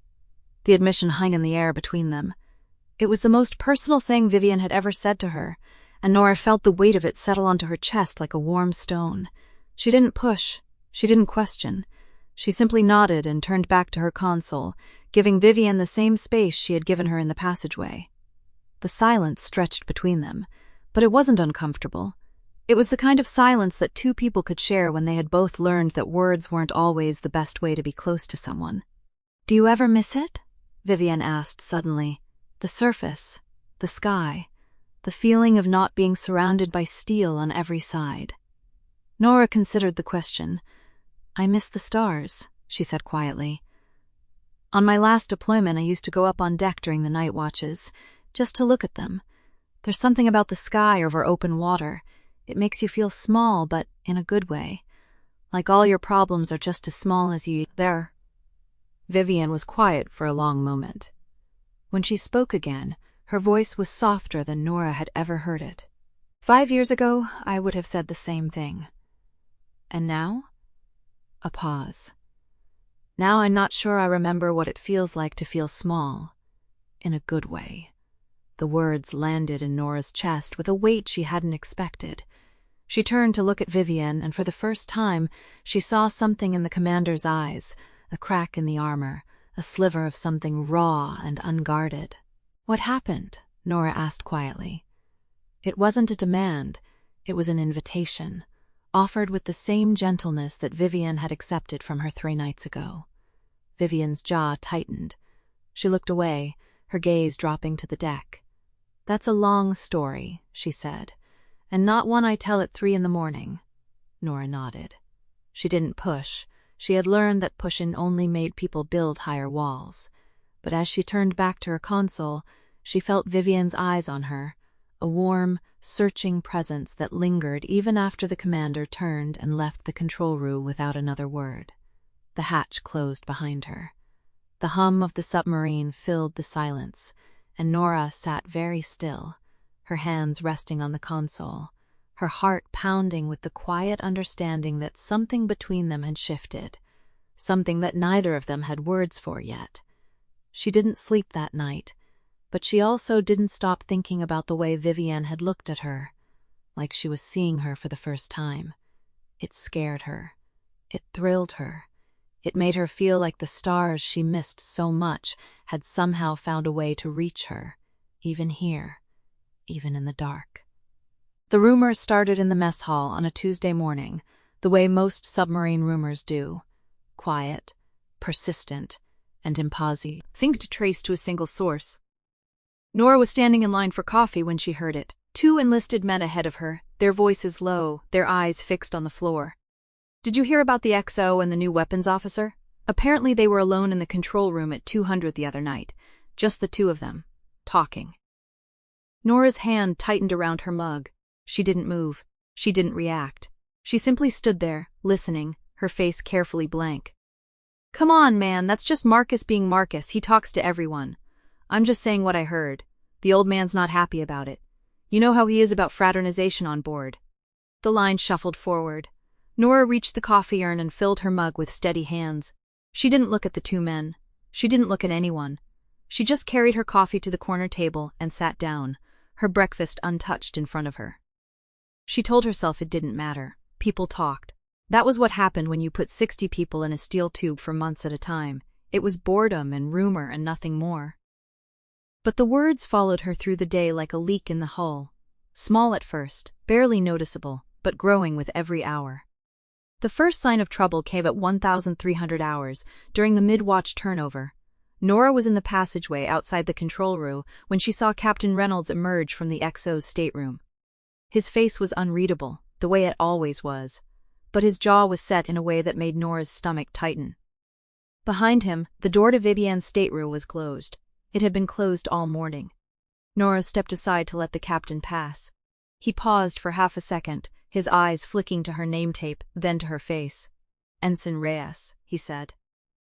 The admission hung in the air between them. It was the most personal thing Vivienne had ever said to her, and Nora felt the weight of it settle onto her chest like a warm stone. She didn't push. She didn't question. She simply nodded and turned back to her console, giving Vivienne the same space she had given her in the passageway. The silence stretched between them, but it wasn't uncomfortable. It was the kind of silence that two people could share when they had both learned that words weren't always the best way to be close to someone. "Do you ever miss it?" Vivienne asked suddenly. "The surface, the sky, the feeling of not being surrounded by steel on every side." Nora considered the question. "I miss the stars," she said quietly. "On my last deployment, I used to go up on deck during the night watches, just to look at them. There's something about the sky over open water. It makes you feel small, but in a good way. Like all your problems are just as small as you there." Vivienne was quiet for a long moment. When she spoke again, her voice was softer than Nora had ever heard it. "5 years ago, I would have said the same thing. And now?" A pause. "Now I'm not sure I remember what it feels like to feel small. In a good way." The words landed in Nora's chest with a weight she hadn't expected. She turned to look at Vivienne, and for the first time, she saw something in the commander's eyes, a crack in the armor, a sliver of something raw and unguarded. "What happened?" Nora asked quietly. It wasn't a demand, it was an invitation, offered with the same gentleness that Vivienne had accepted from her 3 nights ago. Vivienne's jaw tightened. She looked away, her gaze dropping to the deck. "That's a long story," she said, "and not one I tell at 3 in the morning." Nora nodded. She didn't push. She had learned that pushing only made people build higher walls. But as she turned back to her console, she felt Vivienne's eyes on her, a warm, searching presence that lingered even after the commander turned and left the control room without another word. The hatch closed behind her. The hum of the submarine filled the silence, and Nora sat very still, her hands resting on the console, her heart pounding with the quiet understanding that something between them had shifted, something that neither of them had words for yet. She didn't sleep that night, but she also didn't stop thinking about the way Vivienne had looked at her, like she was seeing her for the first time. It scared her. It thrilled her. It made her feel like the stars she missed so much had somehow found a way to reach her, even here, even in the dark. The rumors started in the mess hall on a Tuesday morning, the way most submarine rumors do. Quiet, persistent, and impossible to trace to a single source. Nora was standing in line for coffee when she heard it. 2 enlisted men ahead of her, their voices low, their eyes fixed on the floor. "Did you hear about the XO and the new weapons officer?" Apparently they were alone in the control room at 200 the other night, just the 2 of them, talking. Nora's hand tightened around her mug. She didn't move. She didn't react. She simply stood there, listening, her face carefully blank. "Come on, man, that's just Marcus being Marcus. He talks to everyone. I'm just saying what I heard. The old man's not happy about it. You know how he is about fraternization on board." The line shuffled forward. Nora reached the coffee urn and filled her mug with steady hands. She didn't look at the 2 men. She didn't look at anyone. She just carried her coffee to the corner table and sat down, her breakfast untouched in front of her. She told herself it didn't matter. People talked. That was what happened when you put 60 people in a steel tube for months at a time. It was boredom and rumor and nothing more. But the words followed her through the day like a leak in the hull. Small at first, barely noticeable, but growing with every hour. The first sign of trouble came at 1,300 hours, during the mid-watch turnover. Nora was in the passageway outside the control room when she saw Captain Reynolds emerge from the XO's stateroom. His face was unreadable, the way it always was, but his jaw was set in a way that made Nora's stomach tighten. Behind him, the door to Vivienne's stateroom was closed. It had been closed all morning. Nora stepped aside to let the captain pass. He paused for half a second, his eyes flicking to her name tape, then to her face. "Ensign Reyes," he said.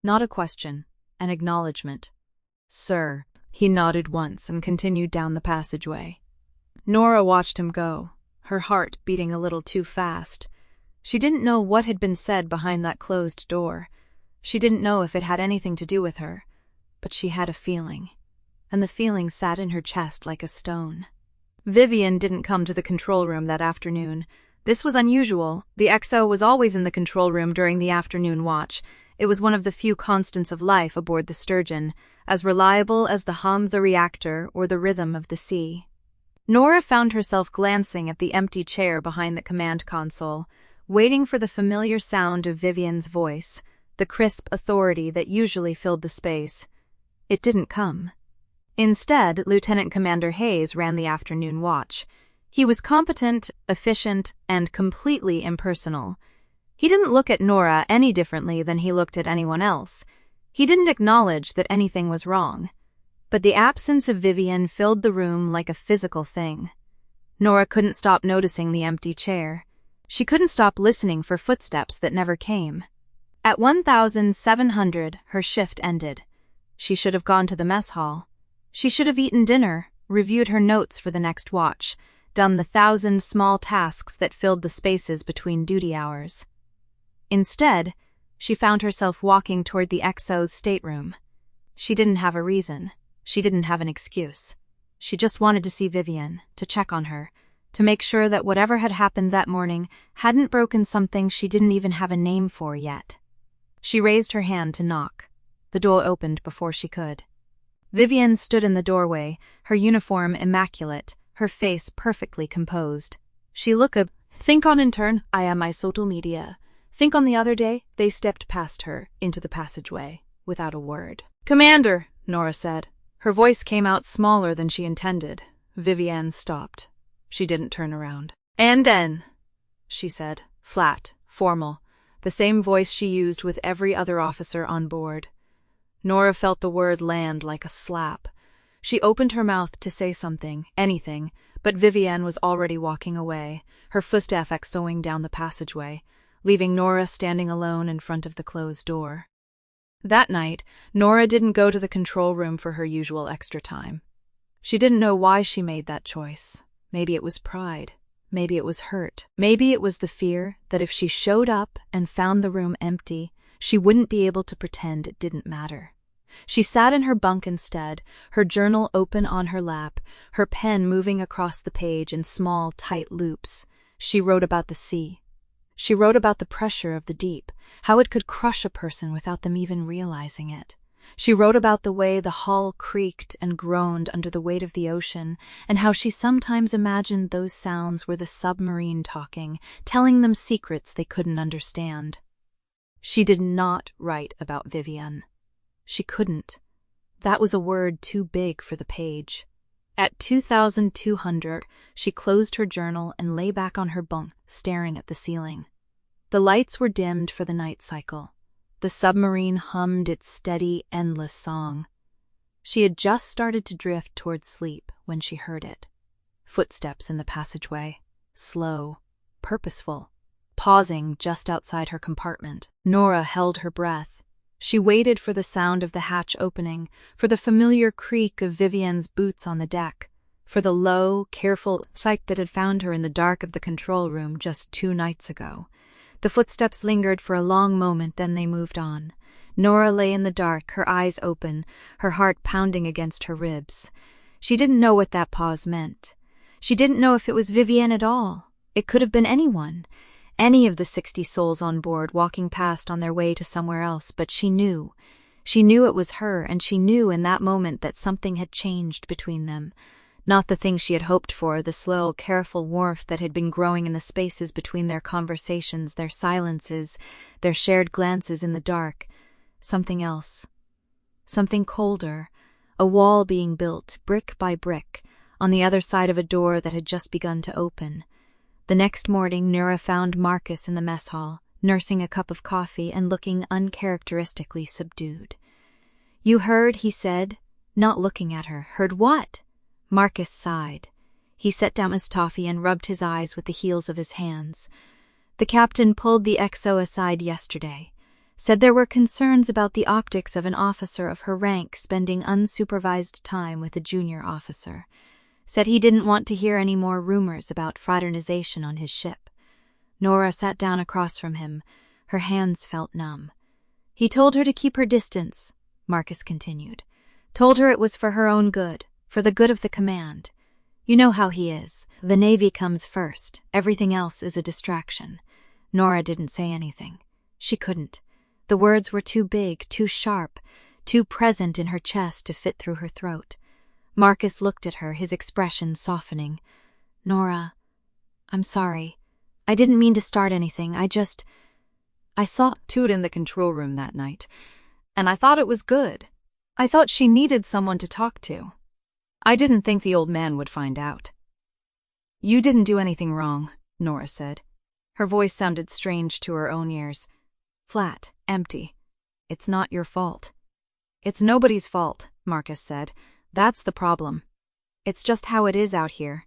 Not a question, an acknowledgement. "Sir." He nodded once and continued down the passageway. Nora watched him go, her heart beating a little too fast. She didn't know what had been said behind that closed door. She didn't know if it had anything to do with her, but she had a feeling, and the feeling sat in her chest like a stone. Vivienne didn't come to the control room that afternoon. This was unusual. The XO was always in the control room during the afternoon watch. It was one of the few constants of life aboard the Sturgeon, as reliable as the hum of the reactor or the rhythm of the sea. Nora found herself glancing at the empty chair behind the command console, waiting for the familiar sound of Vivienne's voice, the crisp authority that usually filled the space. It didn't come. Instead, Lieutenant Commander Hayes ran the afternoon watch. He was competent, efficient, and completely impersonal. He didn't look at Nora any differently than he looked at anyone else. He didn't acknowledge that anything was wrong. But the absence of Vivienne filled the room like a physical thing. Nora couldn't stop noticing the empty chair. She couldn't stop listening for footsteps that never came. At 1700, her shift ended. She should have gone to the mess hall. She should have eaten dinner, reviewed her notes for the next watch, done the 1,000 small tasks that filled the spaces between duty hours. Instead, she found herself walking toward the XO's stateroom. She didn't have a reason. She didn't have an excuse. She just wanted to see Vivienne, to check on her, to make sure that whatever had happened that morning hadn't broken something she didn't even have a name for yet. She raised her hand to knock. The door opened before she could. Vivienne stood in the doorway, her uniform immaculate, her face perfectly composed. She looked up. "Think on in turn, I am my social media. Think on the other day." They stepped past her, into the passageway, without a word. "Commander," Nora said. Her voice came out smaller than she intended. Vivienne stopped. She didn't turn around. "And then," she said, flat, formal, the same voice she used with every other officer on board. Nora felt the word land like a slap. She opened her mouth to say something, anything, but Vivienne was already walking away, her footsteps echoing down the passageway, leaving Nora standing alone in front of the closed door. That night, Nora didn't go to the control room for her usual extra time. She didn't know why she made that choice. Maybe it was pride. Maybe it was hurt. Maybe it was the fear that if she showed up and found the room empty, she wouldn't be able to pretend it didn't matter. She sat in her bunk instead, her journal open on her lap, her pen moving across the page in small, tight loops. She wrote about the sea. She wrote about the pressure of the deep, how it could crush a person without them even realizing it. She wrote about the way the hull creaked and groaned under the weight of the ocean, and how she sometimes imagined those sounds were the submarine talking, telling them secrets they couldn't understand. She did not write about Vivienne. She couldn't. That was a word too big for the page. At 2200, she closed her journal and lay back on her bunk, staring at the ceiling. The lights were dimmed for the night cycle. The submarine hummed its steady, endless song. She had just started to drift toward sleep when she heard it. Footsteps in the passageway, slow, purposeful, pausing just outside her compartment. Nora held her breath. She waited for the sound of the hatch opening, for the familiar creak of Vivienne's boots on the deck, for the low, careful sight that had found her in the dark of the control room just 2 nights ago. The footsteps lingered for a long moment, then they moved on. Nora lay in the dark, her eyes open, her heart pounding against her ribs. She didn't know what that pause meant. She didn't know if it was Vivienne at all. It could have been anyone. Any of the 60 souls on board walking past on their way to somewhere else, but she knew. She knew it was her, and she knew in that moment that something had changed between them. Not the thing she had hoped for, the slow, careful warmth that had been growing in the spaces between their conversations, their silences, their shared glances in the dark. Something else. Something colder. A wall being built, brick by brick, on the other side of a door that had just begun to open. The The next morning, Nura found Marcus in the mess hall, nursing a cup of coffee and looking uncharacteristically subdued. "You heard," he said, not looking at her. "Heard what?" Marcus sighed. He set down his toffee and rubbed his eyes with the heels of his hands. "The captain pulled the XO aside yesterday. Said there were concerns about the optics of an officer of her rank spending unsupervised time with a junior officer. Said he didn't want to hear any more rumors about fraternization on his ship." Nora sat down across from him. Her hands felt numb. "He told her to keep her distance," Marcus continued. "Told her it was for her own good, for the good of the command. You know how he is. The Navy comes first. Everything else is a distraction." Nora didn't say anything. She couldn't. The words were too big, too sharp, too present in her chest to fit through her throat. Marcus looked at her, his expression softening. "Nora, I'm sorry. I didn't mean to start anything. I saw Toot in the control room that night, and I thought it was good. I thought she needed someone to talk to. I didn't think the old man would find out." "You didn't do anything wrong," Nora said. Her voice sounded strange to her own ears. Flat, empty. "It's not your fault." "It's nobody's fault," Marcus said. "That's the problem. It's just how it is out here.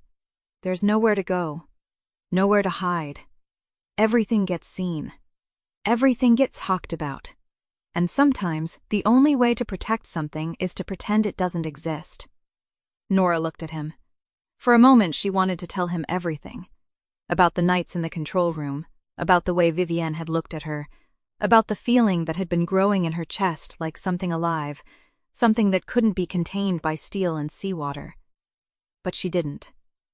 There's nowhere to go. Nowhere to hide. Everything gets seen. Everything gets talked about. And sometimes the only way to protect something is to pretend it doesn't exist." Nora looked at him. For a moment she wanted to tell him everything. About the nights in the control room, about the way Vivienne had looked at her, about the feeling that had been growing in her chest like something alive, something that couldn't be contained by steel and seawater. But she didn't.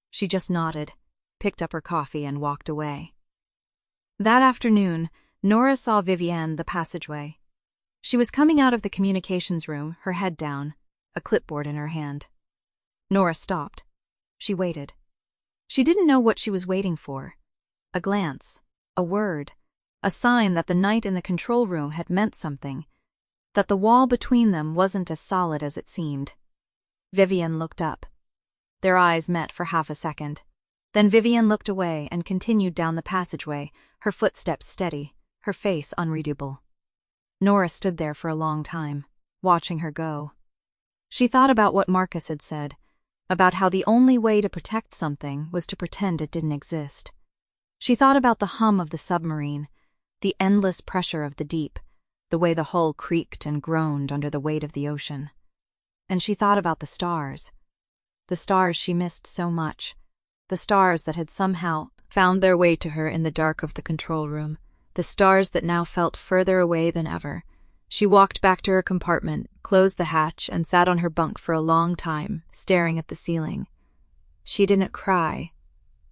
She just nodded, picked up her coffee and walked away. That afternoon, Nora saw Vivienne the passageway. She was coming out of the communications room, her head down, a clipboard in her hand. Nora stopped. She waited. She didn't know what she was waiting for. A glance, a word, a sign that the night in the control room had meant something, that the wall between them wasn't as solid as it seemed. Vivienne looked up. Their eyes met for half a second. Then Vivienne looked away and continued down the passageway, her footsteps steady, her face unreadable. Nora stood there for a long time, watching her go. She thought about what Marcus had said, about how the only way to protect something was to pretend it didn't exist. She thought about the hum of the submarine, the endless pressure of the deep, the way the hull creaked and groaned under the weight of the ocean. And she thought about the stars she missed so much, the stars that had somehow found their way to her in the dark of the control room, the stars that now felt further away than ever. She walked back to her compartment, closed the hatch, and sat on her bunk for a long time, staring at the ceiling. She didn't cry.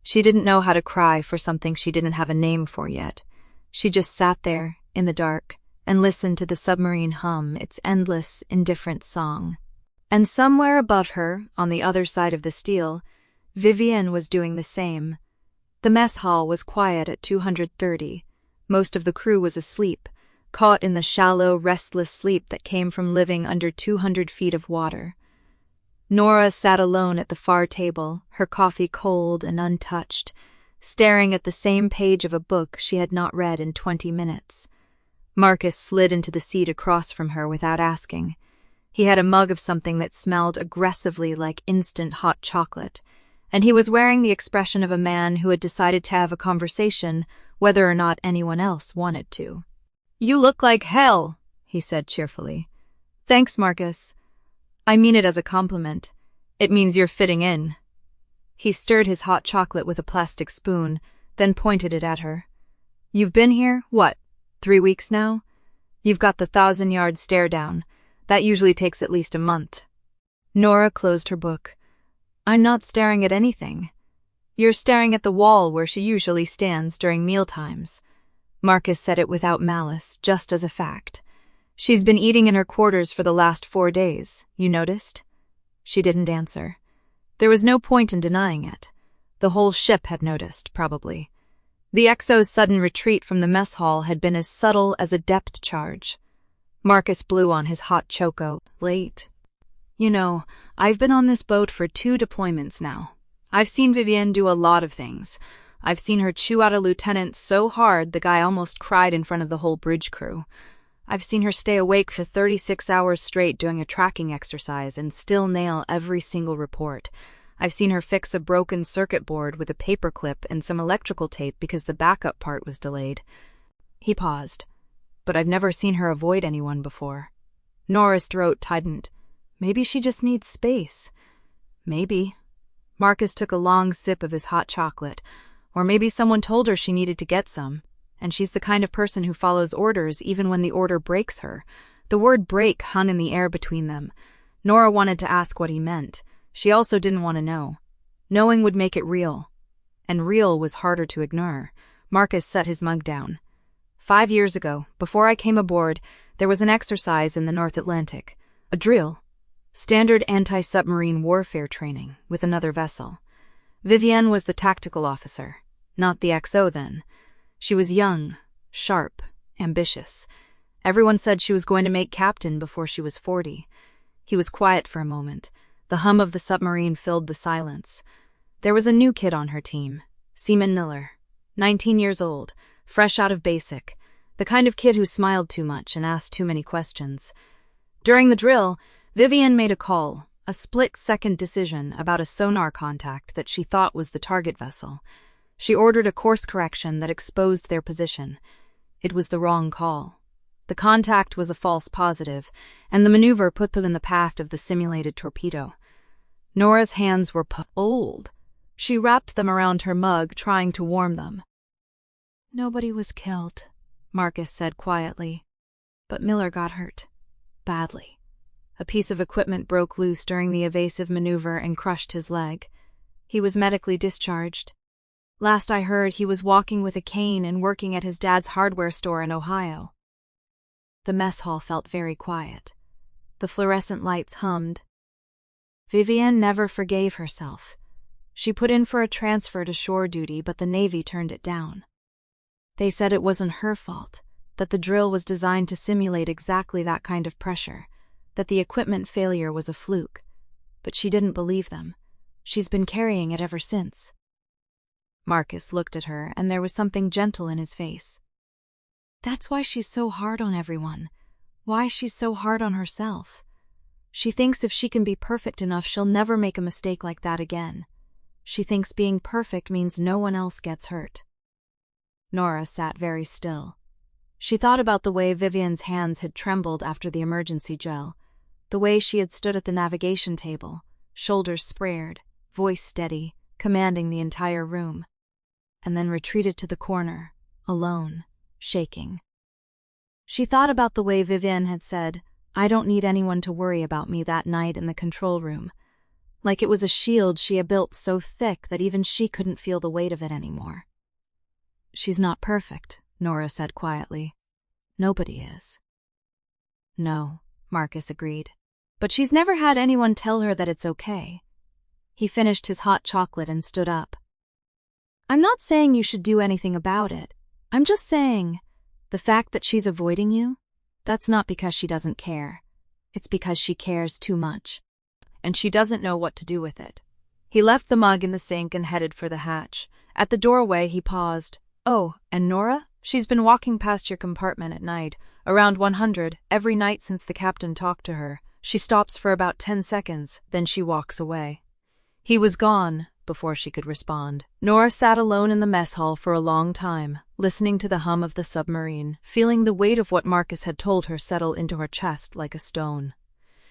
She didn't know how to cry for something she didn't have a name for yet. She just sat there, in the dark, and listened to the submarine hum its endless, indifferent song. And somewhere above her, on the other side of the steel, Vivienne was doing the same. The mess hall was quiet at 230. Most of the crew was asleep, caught in the shallow, restless sleep that came from living under 200 feet of water. Nora sat alone at the far table, her coffee cold and untouched, staring at the same page of a book she had not read in 20 minutes. Marcus slid into the seat across from her without asking. He had a mug of something that smelled aggressively like instant hot chocolate, and he was wearing the expression of a man who had decided to have a conversation whether or not anyone else wanted to. "You look like hell," he said cheerfully. "Thanks, Marcus. I mean it as a compliment. It means you're fitting in." He stirred his hot chocolate with a plastic spoon, then pointed it at her. "You've been here, what, 3 weeks now? You've got the 1,000-yard stare down. That usually takes at least a month." Nora closed her book. "I'm not staring at anything. You're staring at the wall where she usually stands during mealtimes." Marcus said it without malice, just as a fact. "She's been eating in her quarters for the last 4 days. You noticed?" She didn't answer. There was no point in denying it. The whole ship had noticed, probably. The XO's sudden retreat from the mess hall had been as subtle as a depth charge. Marcus blew on his hot choco. "Late. You know, I've been on this boat for 2 deployments now. I've seen Vivienne do a lot of things. I've seen her chew out a lieutenant so hard the guy almost cried in front of the whole bridge crew. I've seen her stay awake for 36 hours straight doing a tracking exercise and still nail every single report. I've seen her fix a broken circuit board with a paperclip and some electrical tape because the backup part was delayed. He paused. But I've never seen her avoid anyone before. Nora's throat tightened. Maybe she just needs space. Maybe. Marcus took a long sip of his hot chocolate. Or maybe someone told her she needed to get some. And she's the kind of person who follows orders even when the order breaks her. The word break hung in the air between them. Nora wanted to ask what he meant. She also didn't want to know. Knowing would make it real. And real was harder to ignore. Marcus set his mug down. 5 years ago, before I came aboard, there was an exercise in the North Atlantic. A drill. Standard anti-submarine warfare training with another vessel. Vivienne was the tactical officer, not the XO then. She was young, sharp, ambitious. Everyone said she was going to make captain before she was 40. He was quiet for a moment. The hum of the submarine filled the silence. There was a new kid on her team, Seaman Miller, 19 years old, fresh out of basic, the kind of kid who smiled too much and asked too many questions. During the drill, Vivienne made a call, a split-second decision about a sonar contact that she thought was the target vessel. She ordered a course correction that exposed their position. It was the wrong call. The contact was a false positive, and the maneuver put them in the path of the simulated torpedo. Nora's hands were cold. She wrapped them around her mug, trying to warm them. "Nobody was killed," Marcus said quietly. "But Miller got hurt. Badly. A piece of equipment broke loose during the evasive maneuver and crushed his leg. He was medically discharged. Last I heard, he was walking with a cane and working at his dad's hardware store in Ohio." The mess hall felt very quiet. The fluorescent lights hummed. Vivienne never forgave herself. She put in for a transfer to shore duty, but the Navy turned it down. They said it wasn't her fault, that the drill was designed to simulate exactly that kind of pressure, that the equipment failure was a fluke. But she didn't believe them. She's been carrying it ever since. Marcus looked at her, and there was something gentle in his face. "That's why she's so hard on everyone. Why she's so hard on herself. She thinks if she can be perfect enough, she'll never make a mistake like that again. She thinks being perfect means no one else gets hurt." Nora sat very still. She thought about the way Vivienne's hands had trembled after the emergency gel, the way she had stood at the navigation table, shoulders squared, voice steady, commanding the entire room, and then retreated to the corner, alone, shaking. She thought about the way Vivienne had said, "I don't need anyone to worry about me," that night in the control room, like it was a shield she had built so thick that even she couldn't feel the weight of it anymore. "She's not perfect," Nora said quietly. "Nobody is." "No," Marcus agreed. "But she's never had anyone tell her that it's okay." He finished his hot chocolate and stood up. "I'm not saying you should do anything about it. I'm just saying, the fact that she's avoiding you, that's not because she doesn't care. It's because she cares too much. And she doesn't know what to do with it." He left the mug in the sink and headed for the hatch. At the doorway, he paused. "Oh, and Nora? She's been walking past your compartment at night, around 100, every night since the captain talked to her. She stops for about 10 seconds, then she walks away." He was gone before she could respond. Nora sat alone in the mess hall for a long time, listening to the hum of the submarine, feeling the weight of what Marcus had told her settle into her chest like a stone.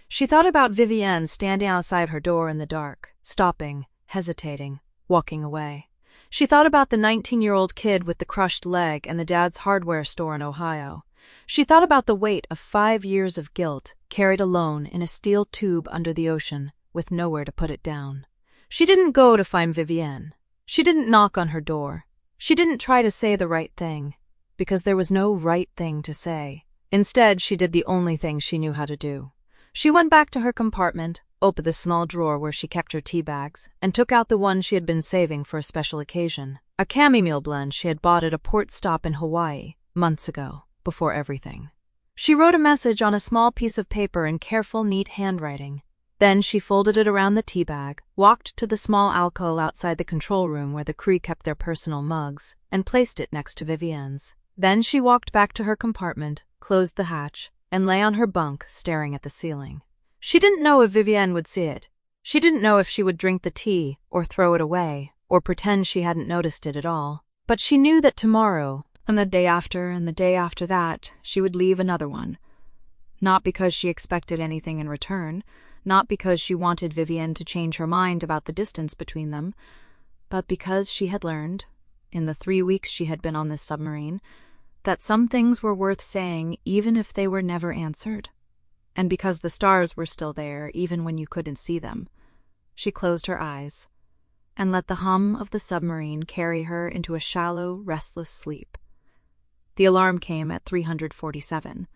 She thought about Vivienne standing outside her door in the dark, stopping, hesitating, walking away. She thought about the 19-year-old kid with the crushed leg and the dad's hardware store in Ohio. She thought about the weight of 5 years of guilt carried alone in a steel tube under the ocean, with nowhere to put it down. She didn't go to find Vivienne. She didn't knock on her door. She didn't try to say the right thing, because there was no right thing to say. Instead, she did the only thing she knew how to do. She went back to her compartment, opened the small drawer where she kept her tea bags, and took out the one she had been saving for a special occasion, a chamomile blend she had bought at a port stop in Hawaii months ago, before everything. She wrote a message on a small piece of paper in careful, neat handwriting. Then she folded it around the tea bag, walked to the small alcove outside the control room where the crew kept their personal mugs, and placed it next to Vivienne's. Then she walked back to her compartment, closed the hatch, and lay on her bunk staring at the ceiling. She didn't know if Vivienne would see it. She didn't know if she would drink the tea, or throw it away, or pretend she hadn't noticed it at all. But she knew that tomorrow, and the day after, and the day after that, she would leave another one. Not because she expected anything in return, not because she wanted Vivienne to change her mind about the distance between them, but because she had learned, in the 3 weeks she had been on this submarine, that some things were worth saying even if they were never answered. And because the stars were still there even when you couldn't see them. She closed her eyes and let the hum of the submarine carry her into a shallow, restless sleep. The alarm came at 3:47.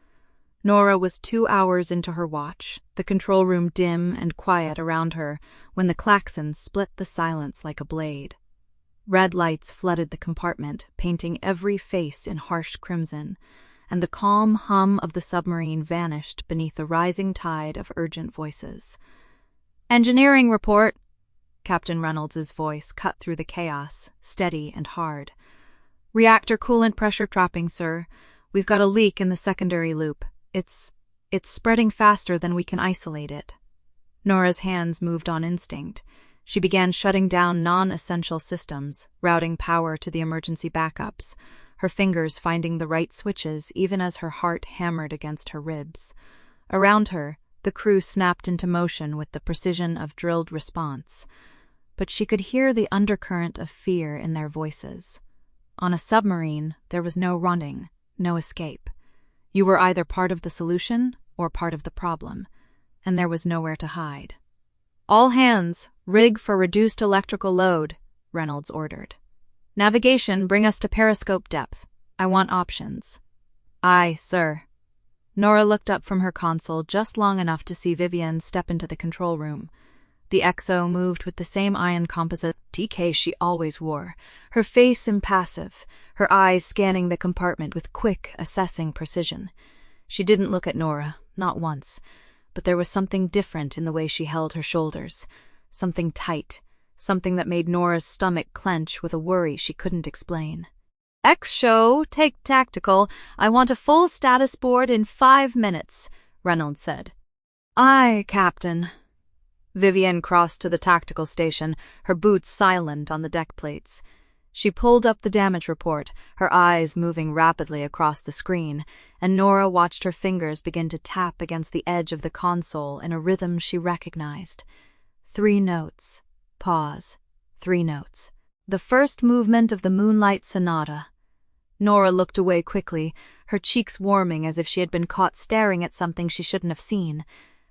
Nora was 2 hours into her watch, the control room dim and quiet around her, when the klaxon split the silence like a blade. Red lights flooded the compartment, painting every face in harsh crimson, and the calm hum of the submarine vanished beneath the rising tide of urgent voices. "Engineering report," Captain Reynolds's voice cut through the chaos, steady and hard. "Reactor coolant pressure trapping, sir. We've got a leak in the secondary loop. It's spreading faster than we can isolate it." Nora's hands moved on instinct. She began shutting down non-essential systems, routing power to the emergency backups, her fingers finding the right switches even as her heart hammered against her ribs. Around her, the crew snapped into motion with the precision of drilled response. But she could hear the undercurrent of fear in their voices. On a submarine, there was no running, no escape. You were either part of the solution or part of the problem, and there was nowhere to hide. "All hands, rig for reduced electrical load," Reynolds ordered. "Navigation, bring us to periscope depth. I want options." "Aye, sir." Nora looked up from her console just long enough to see Vivienne step into the control room. The XO moved with the same iron composite TK she always wore, her face impassive, her eyes scanning the compartment with quick, assessing precision. She didn't look at Nora, not once, but there was something different in the way she held her shoulders, something tight, something that made Nora's stomach clench with a worry she couldn't explain. "X-show, take tactical. I want a full status board in 5 minutes," Reynolds said. "Aye, Captain." Vivienne crossed to the tactical station, her boots silent on the deck plates. She pulled up the damage report, her eyes moving rapidly across the screen, and Nora watched her fingers begin to tap against the edge of the console in a rhythm she recognized. 3 notes. Pause. 3 notes. The first movement of the Moonlight Sonata. Nora looked away quickly, her cheeks warming as if she had been caught staring at something she shouldn't have seen.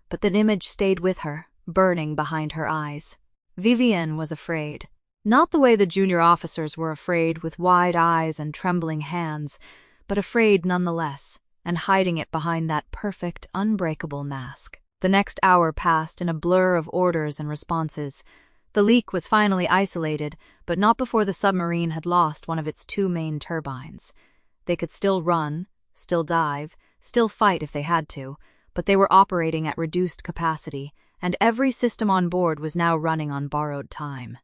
But the image stayed with her, burning behind her eyes. Vivienne was afraid. Not the way the junior officers were afraid with wide eyes and trembling hands, but afraid nonetheless, and hiding it behind that perfect, unbreakable mask. The next hour passed in a blur of orders and responses. The leak was finally isolated, but not before the submarine had lost one of its 2 main turbines. They could still run, still dive, still fight if they had to, but they were operating at reduced capacity, and every system on board was now running on borrowed time.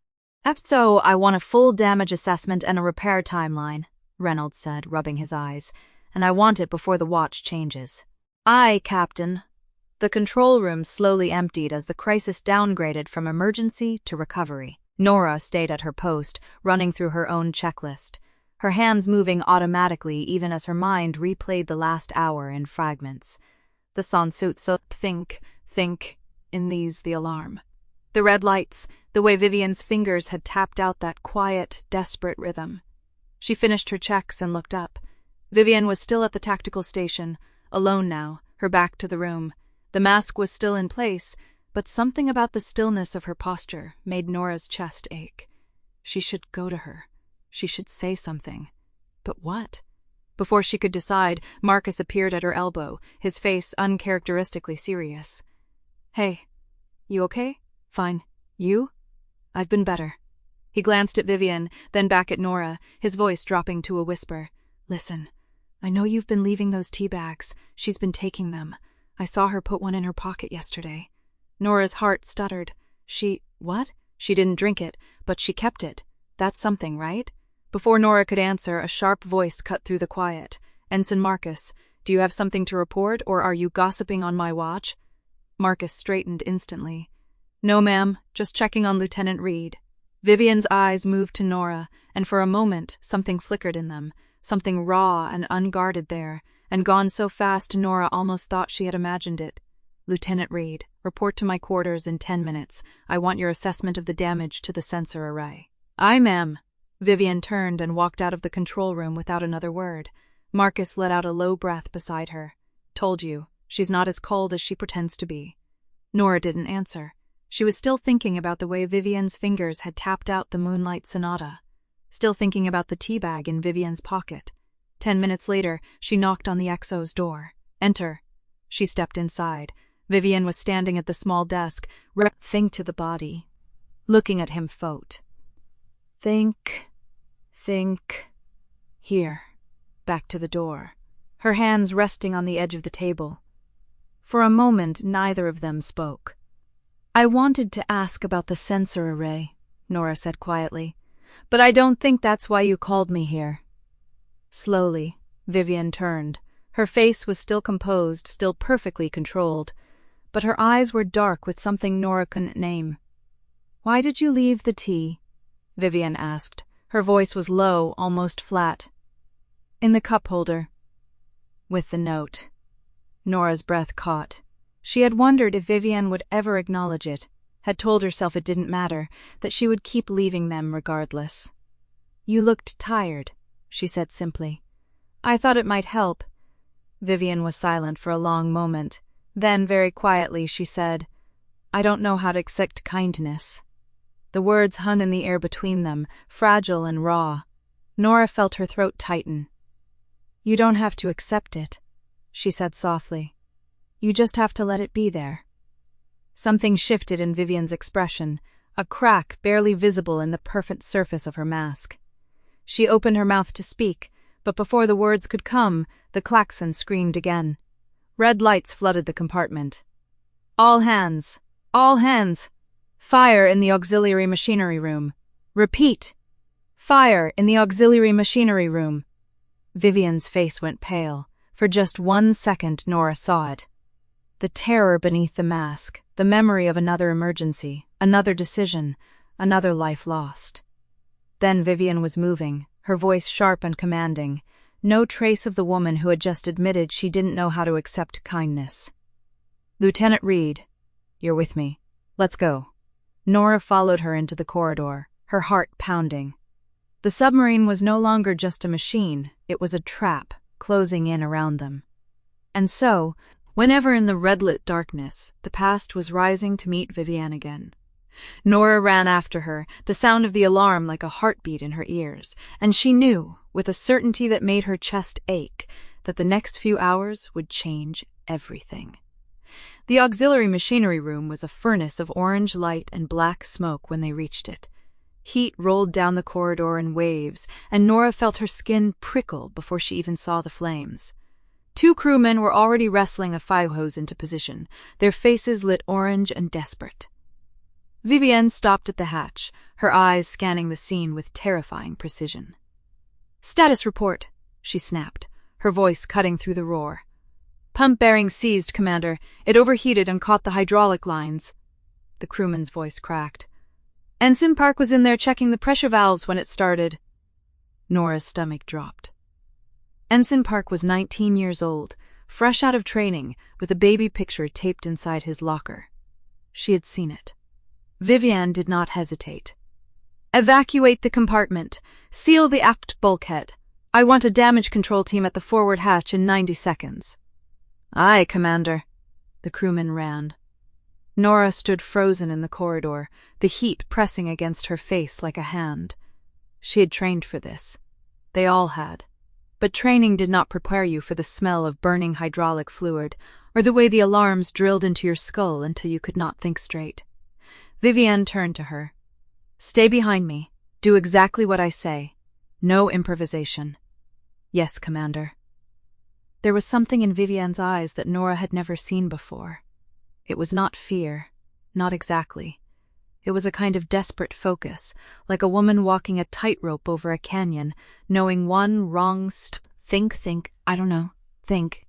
"So I want a full damage assessment and a repair timeline," Reynolds said, rubbing his eyes, "and I want it before the watch changes." "Aye, Captain." The control room slowly emptied as the crisis downgraded from emergency to recovery. Nora stayed at her post, running through her own checklist, her hands moving automatically even as her mind replayed the last hour in fragments. The sans-souci, so think, in these the alarm. The red lights, the way Vivienne's fingers had tapped out that quiet, desperate rhythm. She finished her checks and looked up. Vivienne was still at the tactical station, alone now, her back to the room. The mask was still in place, but something about the stillness of her posture made Nora's chest ache. She should go to her. She should say something. But what? Before she could decide, Marcus appeared at her elbow, his face uncharacteristically serious. "Hey, you okay?" "Fine. You?" "I've been better." He glanced at Vivienne, then back at Nora, his voice dropping to a whisper. "Listen, I know you've been leaving those tea bags. She's been taking them. I saw her put one in her pocket yesterday." Nora's heart stuttered. What? She didn't drink it, but she kept it. That's something, right? Before Nora could answer, a sharp voice cut through the quiet. Ensign Marcus, do you have something to report, or are you gossiping on my watch? Marcus straightened instantly. No, ma'am, just checking on Lieutenant Reed. Vivienne's eyes moved to Nora, and for a moment something flickered in them, something raw and unguarded there, and gone so fast Nora almost thought she had imagined it. Lieutenant Reed, report to my quarters in 10 minutes. I want your assessment of the damage to the sensor array. Aye, ma'am. Vivienne turned and walked out of the control room without another word. Marcus let out a low breath beside her. Told you, she's not as cold as she pretends to be. Nora didn't answer. She was still thinking about the way Vivienne's fingers had tapped out the Moonlight Sonata. Still thinking about the tea bag in Vivienne's pocket. 10 minutes later, she knocked on the XO's door. Enter. She stepped inside. Vivienne was standing at the small desk, thing to the body, looking at him fote. Think. Here. Back to the door, her hands resting on the edge of the table. For a moment, neither of them spoke. I wanted to ask about the sensor array, Nora said quietly, but I don't think that's why you called me here. Slowly, Vivienne turned. Her face was still composed, still perfectly controlled, but her eyes were dark with something Nora couldn't name. Why did you leave the tea? Vivienne asked. Her voice was low, almost flat. In the cup holder. With the note. Nora's breath caught. She had wondered if Vivienne would ever acknowledge it, had told herself it didn't matter, that she would keep leaving them regardless. You looked tired, she said simply. I thought it might help. Vivienne was silent for a long moment. Then, very quietly, she said, I don't know how to accept kindness. The words hung in the air between them, fragile and raw. Nora felt her throat tighten. You don't have to accept it, she said softly. You just have to let it be there. Something shifted in Vivienne's expression, a crack barely visible in the perfect surface of her mask. She opened her mouth to speak, but before the words could come, the klaxon screamed again. Red lights flooded the compartment. All hands! All hands! Fire in the auxiliary machinery room. Repeat! Fire in the auxiliary machinery room. Vivienne's face went pale. For just 1 second, Nora saw it. The terror beneath the mask, the memory of another emergency, another decision, another life lost. Then Vivienne was moving, her voice sharp and commanding. No trace of the woman who had just admitted she didn't know how to accept kindness. Lieutenant Reed, you're with me. Let's go. Nora followed her into the corridor, her heart pounding. The submarine was no longer just a machine, it was a trap, closing in around them. And so, whenever in the red-lit darkness, the past was rising to meet Vivienne again. Nora ran after her, the sound of the alarm like a heartbeat in her ears, and she knew, with a certainty that made her chest ache, that the next few hours would change everything. The auxiliary machinery room was a furnace of orange light and black smoke when they reached it. Heat rolled down the corridor in waves, and Nora felt her skin prickle before she even saw the flames. 2 crewmen were already wrestling a fire hose into position, their faces lit orange and desperate. Vivienne stopped at the hatch, her eyes scanning the scene with terrifying precision. Status report, she snapped, her voice cutting through the roar. Pump bearing seized, Commander. It overheated and caught the hydraulic lines. The crewman's voice cracked. Ensign Park was in there checking the pressure valves when it started. Nora's stomach dropped. Ensign Park was 19 years old, fresh out of training, with a baby picture taped inside his locker. She had seen it. Vivienne did not hesitate. Evacuate the compartment. Seal the aft bulkhead. I want a damage control team at the forward hatch in 90 seconds. Aye, Commander. The crewman ran. Nora stood frozen in the corridor, the heat pressing against her face like a hand. She had trained for this. They all had. But training did not prepare you for the smell of burning hydraulic fluid, or the way the alarms drilled into your skull until you could not think straight. Vivienne turned to her. Stay behind me. Do exactly what I say. No improvisation. Yes, Commander. There was something in Vivienne's eyes that Nora had never seen before. It was not fear. not exactly. It was a kind of desperate focus, like a woman walking a tightrope over a canyon, knowing one wrong think, I don't know. Think,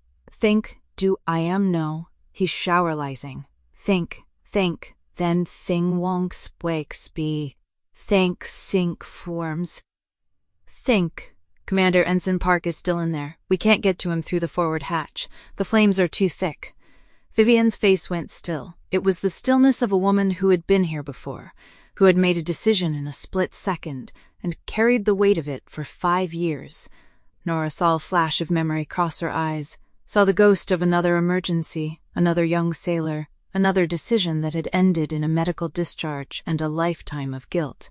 do I am no. He's showerlizing. Think, then thing wonk spwakes be. Think, sink forms. Think. Commander, Ensign Park is still in there. We can't get to him through the forward hatch. The flames are too thick. Vivienne's face went still. It was the stillness of a woman who had been here before, who had made a decision in a split second and carried the weight of it for 5 years. Nora saw a flash of memory cross her eyes, saw the ghost of another emergency, another young sailor, another decision that had ended in a medical discharge and a lifetime of guilt.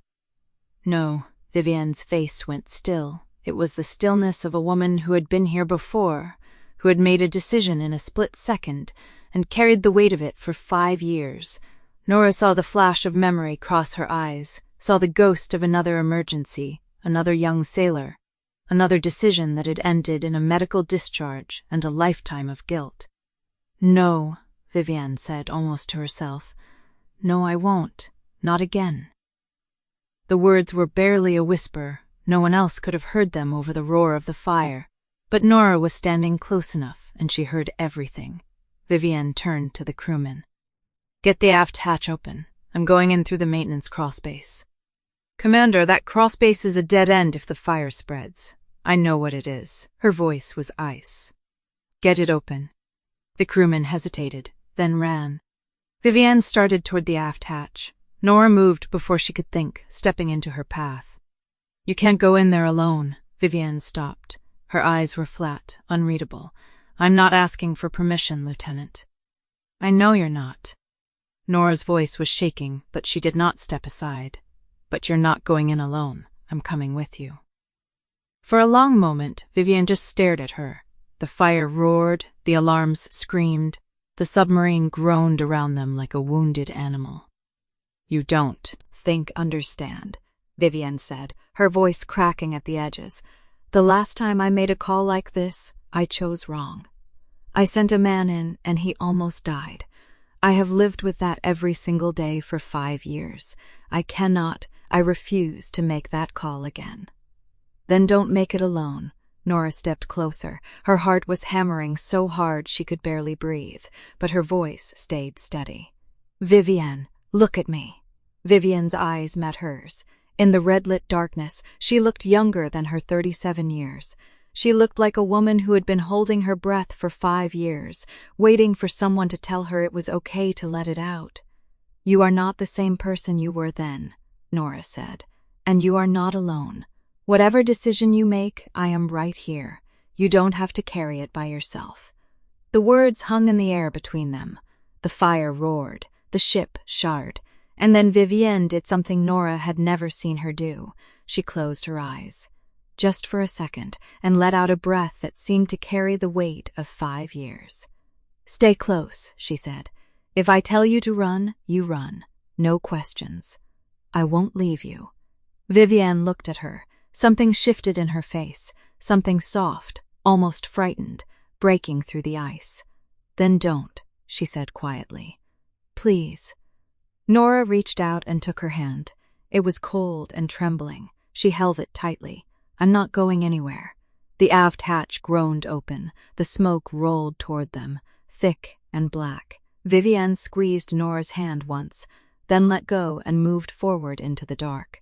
No, Vivienne's face went still. It was the stillness of a woman who had been here before, who had made a decision in a split second and carried the weight of it for 5 years. Nora saw the flash of memory cross her eyes, saw the ghost of another emergency, another young sailor, another decision that had ended in a medical discharge and a lifetime of guilt. No, Vivienne said almost to herself. No, I won't. Not again. The words were barely a whisper. No one else could have heard them over the roar of the fire. But Nora was standing close enough, and she heard everything. Vivienne turned to the crewman. Get the aft hatch open. I'm going in through the maintenance crawlspace. Commander, that crawlspace is a dead end if the fire spreads. I know what it is. Her voice was ice. Get it open. The crewman hesitated, then ran. Vivienne started toward the aft hatch. Nora moved before she could think, stepping into her path. You can't go in there alone. Vivienne stopped. Her eyes were flat, unreadable. I'm not asking for permission, Lieutenant. I know you're not. Nora's voice was shaking, but she did not step aside. But you're not going in alone. I'm coming with you. For a long moment, Vivienne just stared at her. The fire roared, the alarms screamed, the submarine groaned around them like a wounded animal. You don't understand, Vivienne said, her voice cracking at the edges. The last time I made a call like this, I chose wrong. I sent a man in, and he almost died. I have lived with that every single day for 5 years. I refuse to make that call again. Then don't make it alone. Nora stepped closer. Her heart was hammering so hard she could barely breathe, but her voice stayed steady. Vivienne, look at me. Vivienne's eyes met hers. In the red-lit darkness, she looked younger than her 37 years. She looked like a woman who had been holding her breath for 5 years, waiting for someone to tell her it was okay to let it out. You are not the same person you were then, Nora said, and you are not alone. Whatever decision you make, I am right here. You don't have to carry it by yourself. The words hung in the air between them. The fire roared, the ship shuddered, and then Vivienne did something Nora had never seen her do. She closed her eyes, just for a second, and let out a breath that seemed to carry the weight of 5 years. Stay close, she said. If I tell you to run, you run. No questions. I won't leave you. Vivienne looked at her. Something shifted in her face, something soft, almost frightened, breaking through the ice. Then don't, she said quietly. Please. Nora reached out and took her hand. It was cold and trembling. She held it tightly. I'm not going anywhere. The aft hatch groaned open. The smoke rolled toward them, thick and black. Vivienne squeezed Nora's hand once, then let go and moved forward into the dark.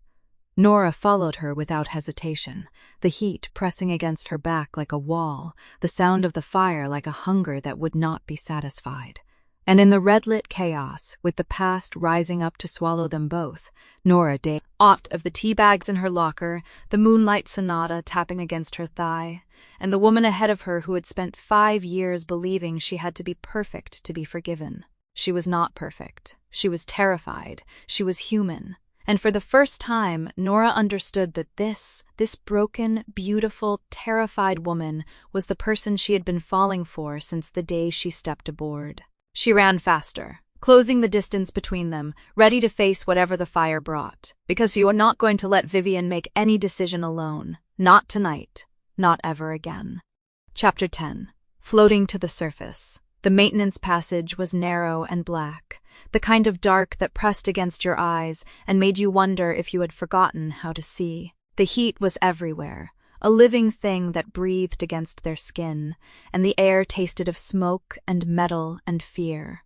Nora followed her without hesitation, the heat pressing against her back like a wall, the sound of the fire like a hunger that would not be satisfied. And in the red-lit chaos, with the past rising up to swallow them both, Nora dazed oft of the tea bags in her locker, the moonlight sonata tapping against her thigh, and the woman ahead of her who had spent 5 years believing she had to be perfect to be forgiven. She was not perfect. She was terrified. She was human. And for the first time, Nora understood that this broken, beautiful, terrified woman was the person she had been falling for since the day she stepped aboard. She ran faster, closing the distance between them, ready to face whatever the fire brought. Because you are not going to let Vivienne make any decision alone. Not tonight. Not ever again. Chapter 10. Floating to the surface. The maintenance passage was narrow and black, the kind of dark that pressed against your eyes and made you wonder if you had forgotten how to see. The heat was everywhere, a living thing that breathed against their skin, and the air tasted of smoke and metal and fear.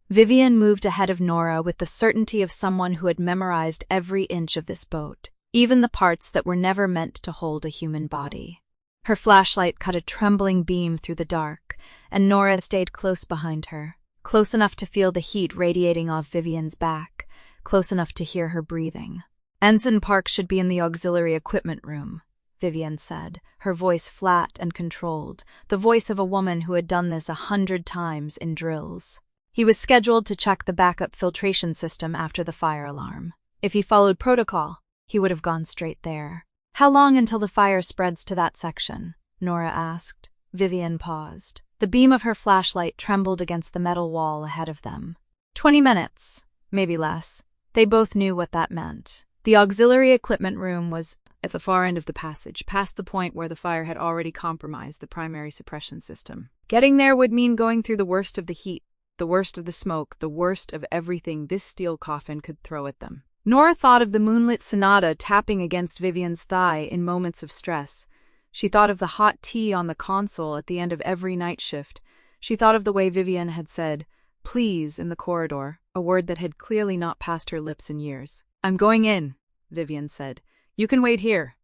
Vivienne moved ahead of Nora with the certainty of someone who had memorized every inch of this boat, even the parts that were never meant to hold a human body. Her flashlight cut a trembling beam through the dark, and Nora stayed close behind her, close enough to feel the heat radiating off Vivienne's back, close enough to hear her breathing. "Ensign Park should be in the auxiliary equipment room," Vivienne said, her voice flat and controlled, the voice of a woman who had done this 100 times in drills. He was scheduled to check the backup filtration system after the fire alarm. If he followed protocol, he would have gone straight there. "How long until the fire spreads to that section?" Nora asked. Vivienne paused. The beam of her flashlight trembled against the metal wall ahead of them. 20 minutes, maybe less. They both knew what that meant. The auxiliary equipment room was at the far end of the passage, past the point where the fire had already compromised the primary suppression system. Getting there would mean going through the worst of the heat, the worst of the smoke, the worst of everything this steel coffin could throw at them. Nora thought of the moonlit sonata tapping against Vivienne's thigh in moments of stress. She thought of the hot tea on the console at the end of every night shift. She thought of the way Vivienne had said, "please," in the corridor, a word that had clearly not passed her lips in years. "I'm going in," Vivienne said. "You can wait here."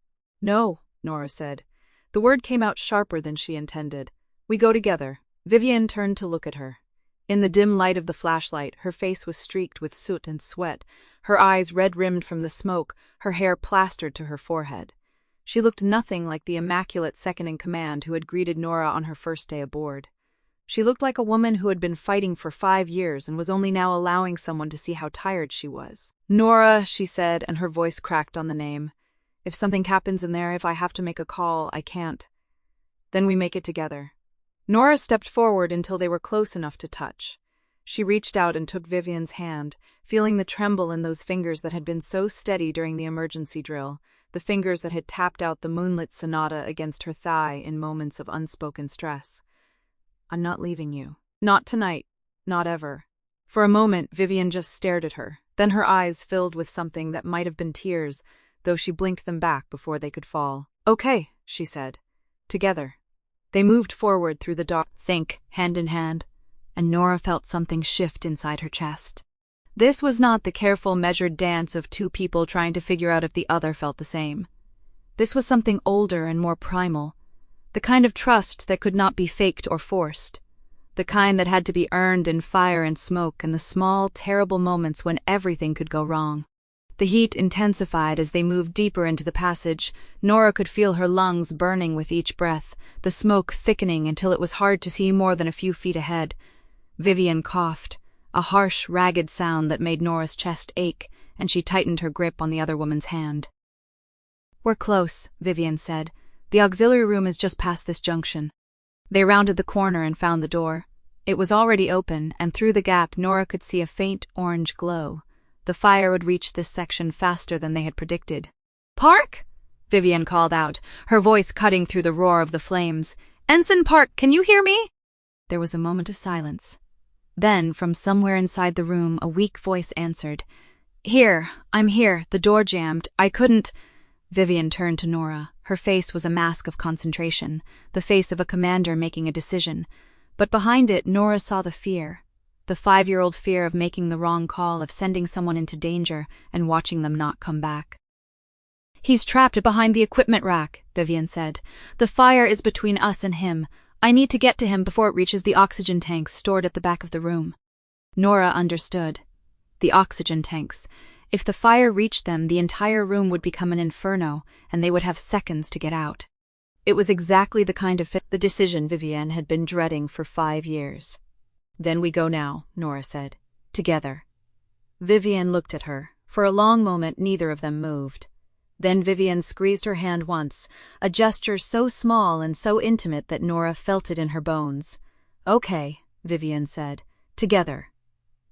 "No," Nora said. The word came out sharper than she intended. "We go together." Vivienne turned to look at her. In the dim light of the flashlight, her face was streaked with soot and sweat, her eyes red-rimmed from the smoke, her hair plastered to her forehead. She looked nothing like the immaculate second-in-command who had greeted Nora on her first day aboard. She looked like a woman who had been fighting for 5 years and was only now allowing someone to see how tired she was. "Nora," she said, and her voice cracked on the name. "If something happens in there, if I have to make a call, I can't. Then we make it together." Nora stepped forward until they were close enough to touch. She reached out and took Vivienne's hand, feeling the tremble in those fingers that had been so steady during the emergency drill, the fingers that had tapped out the moonlit sonata against her thigh in moments of unspoken stress. "I'm not leaving you. Not tonight. Not ever." For a moment, Vivienne just stared at her. Then her eyes filled with something that might have been tears, though she blinked them back before they could fall. "Okay," she said. "Together." They moved forward through the dark, hand in hand, and Nora felt something shift inside her chest. This was not the careful, measured dance of two people trying to figure out if the other felt the same. This was something older and more primal, the kind of trust that could not be faked or forced, the kind that had to be earned in fire and smoke and the small, terrible moments when everything could go wrong. The heat intensified as they moved deeper into the passage. Nora could feel her lungs burning with each breath, the smoke thickening until it was hard to see more than a few feet ahead. Vivienne coughed, a harsh, ragged sound that made Nora's chest ache, and she tightened her grip on the other woman's hand. "We're close," Vivienne said. "The auxiliary room is just past this junction." They rounded the corner and found the door. It was already open, and through the gap Nora could see a faint orange glow. The fire would reach this section faster than they had predicted. "Park?" Vivienne called out, her voice cutting through the roar of the flames. "Ensign Park, can you hear me?" There was a moment of silence. Then, from somewhere inside the room, a weak voice answered. I'm here. The door jammed. I couldn't." Vivienne turned to Nora. Her face was a mask of concentration, the face of a commander making a decision. But behind it, Nora saw the fear. The 5-year-old fear of making the wrong call, of sending someone into danger and watching them not come back. "He's trapped behind the equipment rack," Vivienne said. "The fire is between us and him. I need to get to him before it reaches the oxygen tanks stored at the back of the room." Nora understood. The oxygen tanks. If the fire reached them, the entire room would become an inferno, and they would have seconds to get out. It was exactly the kind of the decision Vivienne had been dreading for 5 years. "Then we go now," Nora said. "Together." Vivienne looked at her. For a long moment, neither of them moved. Then Vivienne squeezed her hand once, a gesture so small and so intimate that Nora felt it in her bones. "Okay," Vivienne said. "Together."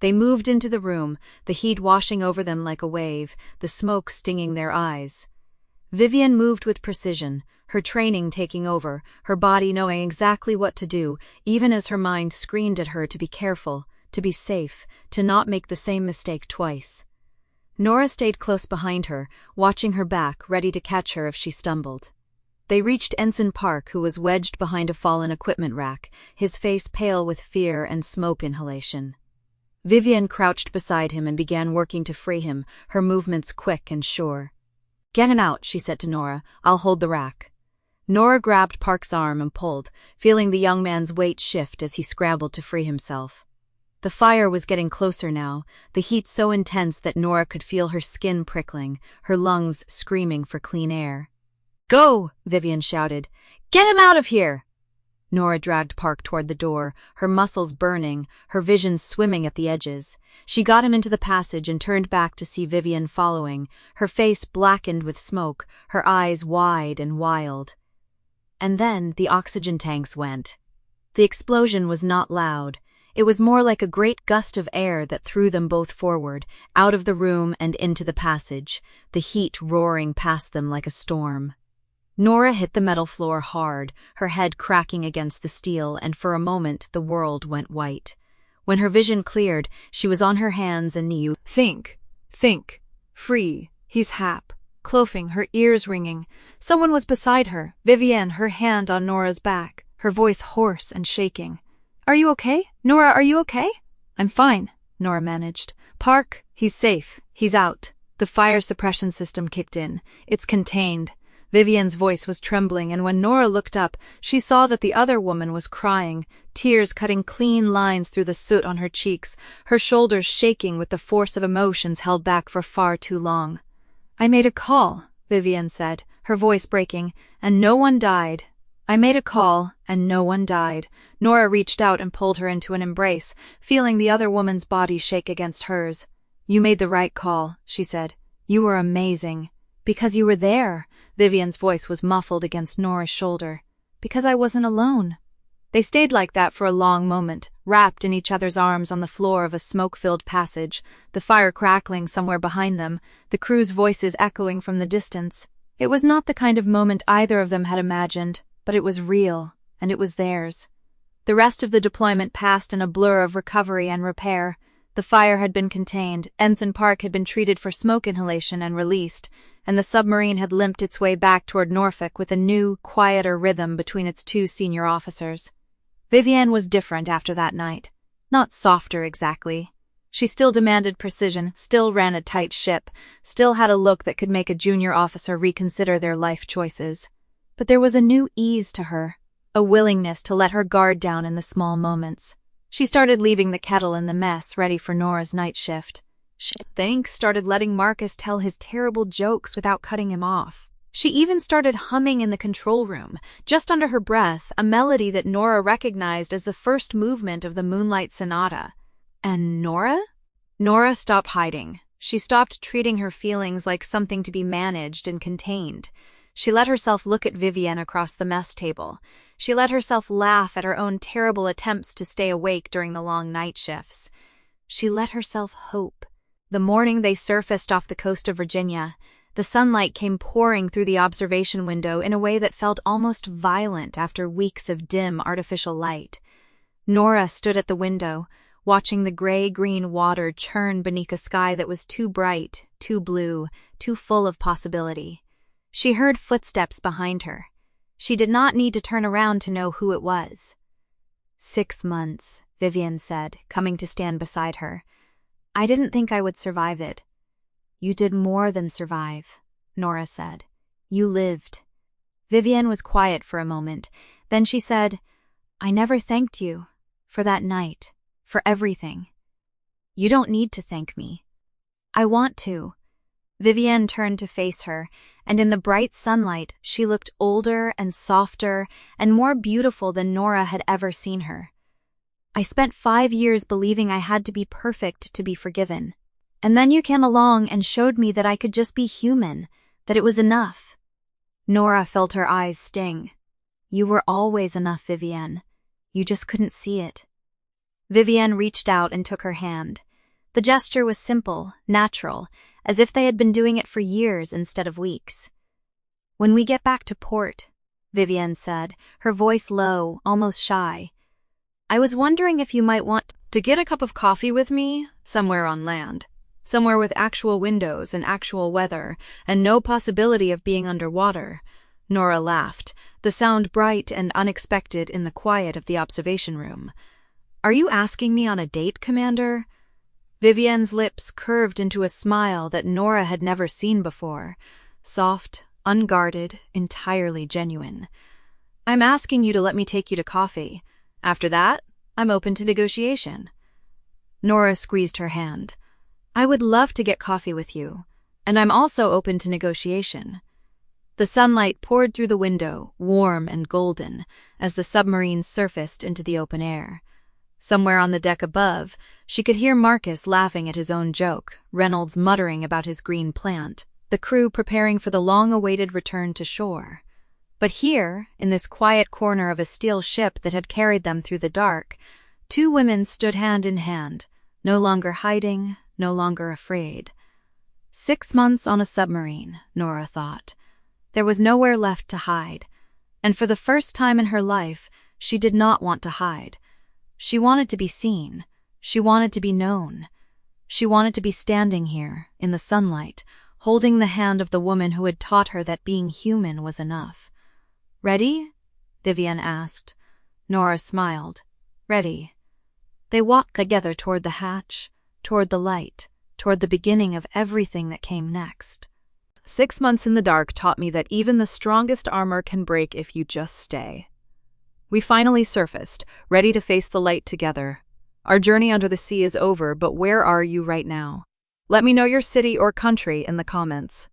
They moved into the room, the heat washing over them like a wave, the smoke stinging their eyes. Vivienne moved with precision, her training taking over, her body knowing exactly what to do, even as her mind screamed at her to be careful, to be safe, to not make the same mistake twice. Nora stayed close behind her, watching her back, ready to catch her if she stumbled. They reached Ensign Park, who was wedged behind a fallen equipment rack, his face pale with fear and smoke inhalation. Vivienne crouched beside him and began working to free him, her movements quick and sure. "Get him out," she said to Nora. "I'll hold the rack." Nora grabbed Park's arm and pulled, feeling the young man's weight shift as he scrambled to free himself. The fire was getting closer now, the heat so intense that Nora could feel her skin prickling, her lungs screaming for clean air. "Go!" Vivienne shouted. "Get him out of here!" Nora dragged Park toward the door, her muscles burning, her vision swimming at the edges. She got him into the passage and turned back to see Vivienne following, her face blackened with smoke, her eyes wide and wild. And then the oxygen tanks went. The explosion was not loud. It was more like a great gust of air that threw them both forward, out of the room and into the passage, the heat roaring past them like a storm. Nora hit the metal floor hard, her head cracking against the steel, and for a moment the world went white. When her vision cleared, she was on her hands and knees. Think. Free. He's Hap. Clothing, her ears ringing. Someone was beside her, Vivienne, her hand on Nora's back, her voice hoarse and shaking. "Are you okay? Nora, are you okay?" "I'm fine," Nora managed. "Park, he's safe. He's out." The fire suppression system kicked in. "It's contained." Vivienne's voice was trembling, and when Nora looked up, she saw that the other woman was crying, tears cutting clean lines through the soot on her cheeks, her shoulders shaking with the force of emotions held back for far too long. "I made a call," Vivienne said, her voice breaking, "and no one died. I made a call, and no one died." Nora reached out and pulled her into an embrace, feeling the other woman's body shake against hers. "You made the right call," she said. "You were amazing." "Because you were there." Vivienne's voice was muffled against Nora's shoulder. "Because I wasn't alone." They stayed like that for a long moment, wrapped in each other's arms on the floor of a smoke-filled passage, the fire crackling somewhere behind them, the crew's voices echoing from the distance. It was not the kind of moment either of them had imagined, but it was real, and it was theirs. The rest of the deployment passed in a blur of recovery and repair. The fire had been contained, Ensign Park had been treated for smoke inhalation and released, and the submarine had limped its way back toward Norfolk with a new, quieter rhythm between its two senior officers. Vivienne was different after that night. Not softer exactly. She still demanded precision, still ran a tight ship, still had a look that could make a junior officer reconsider their life choices. But there was a new ease to her, a willingness to let her guard down in the small moments. She started leaving the kettle in the mess ready for Nora's night shift. She started letting Marcus tell his terrible jokes without cutting him off. She even started humming in the control room, just under her breath, a melody that Nora recognized as the first movement of the Moonlight Sonata. And Nora? Nora stopped hiding. She stopped treating her feelings like something to be managed and contained. She let herself look at Vivienne across the mess table. She let herself laugh at her own terrible attempts to stay awake during the long night shifts. She let herself hope. The morning they surfaced off the coast of Virginia, the sunlight came pouring through the observation window in a way that felt almost violent after weeks of dim artificial light. Nora stood at the window, watching the gray-green water churn beneath a sky that was too bright, too blue, too full of possibility. She heard footsteps behind her. She did not need to turn around to know who it was. 6 months, Vivienne said, coming to stand beside her. "I didn't think I would survive it." "You did more than survive," Nora said. "You lived." Vivienne was quiet for a moment. Then she said, "I never thanked you for that night, for everything." "You don't need to thank me." "I want to." Vivienne turned to face her, and in the bright sunlight, she looked older and softer and more beautiful than Nora had ever seen her. "I spent 5 years believing I had to be perfect to be forgiven. And then you came along and showed me that I could just be human, that it was enough." Nora felt her eyes sting. "You were always enough, Vivienne. You just couldn't see it." Vivienne reached out and took her hand. The gesture was simple, natural, as if they had been doing it for years instead of weeks. "When we get back to port," Vivienne said, her voice low, almost shy. "I was wondering if you might want To get a cup of coffee with me, somewhere on land. Somewhere with actual windows and actual weather, and no possibility of being underwater." Nora laughed, the sound bright and unexpected in the quiet of the observation room. "Are you asking me on a date, Commander?" Vivienne's lips curved into a smile that Nora had never seen before. Soft, unguarded, entirely genuine. "I'm asking you to let me take you to coffee. After that, I'm open to negotiation." Nora squeezed her hand. "I would love to get coffee with you, and I'm also open to negotiation." The sunlight poured through the window, warm and golden, as the submarine surfaced into the open air. Somewhere on the deck above, she could hear Marcus laughing at his own joke, Reynolds muttering about his green plant, the crew preparing for the long-awaited return to shore. But here, in this quiet corner of a steel ship that had carried them through the dark, two women stood hand in hand, no longer hiding, no longer afraid. 6 months on a submarine, Nora thought. There was nowhere left to hide, and for the first time in her life, she did not want to hide. She wanted to be seen. She wanted to be known. She wanted to be standing here, in the sunlight, holding the hand of the woman who had taught her that being human was enough. "Ready?" Vivienne asked. Nora smiled. "Ready." They walked together toward the hatch, toward the light, toward the beginning of everything that came next. 6 months in the dark taught me that even the strongest armor can break if you just stay. We finally surfaced, ready to face the light together. Our journey under the sea is over, but where are you right now? Let me know your city or country in the comments.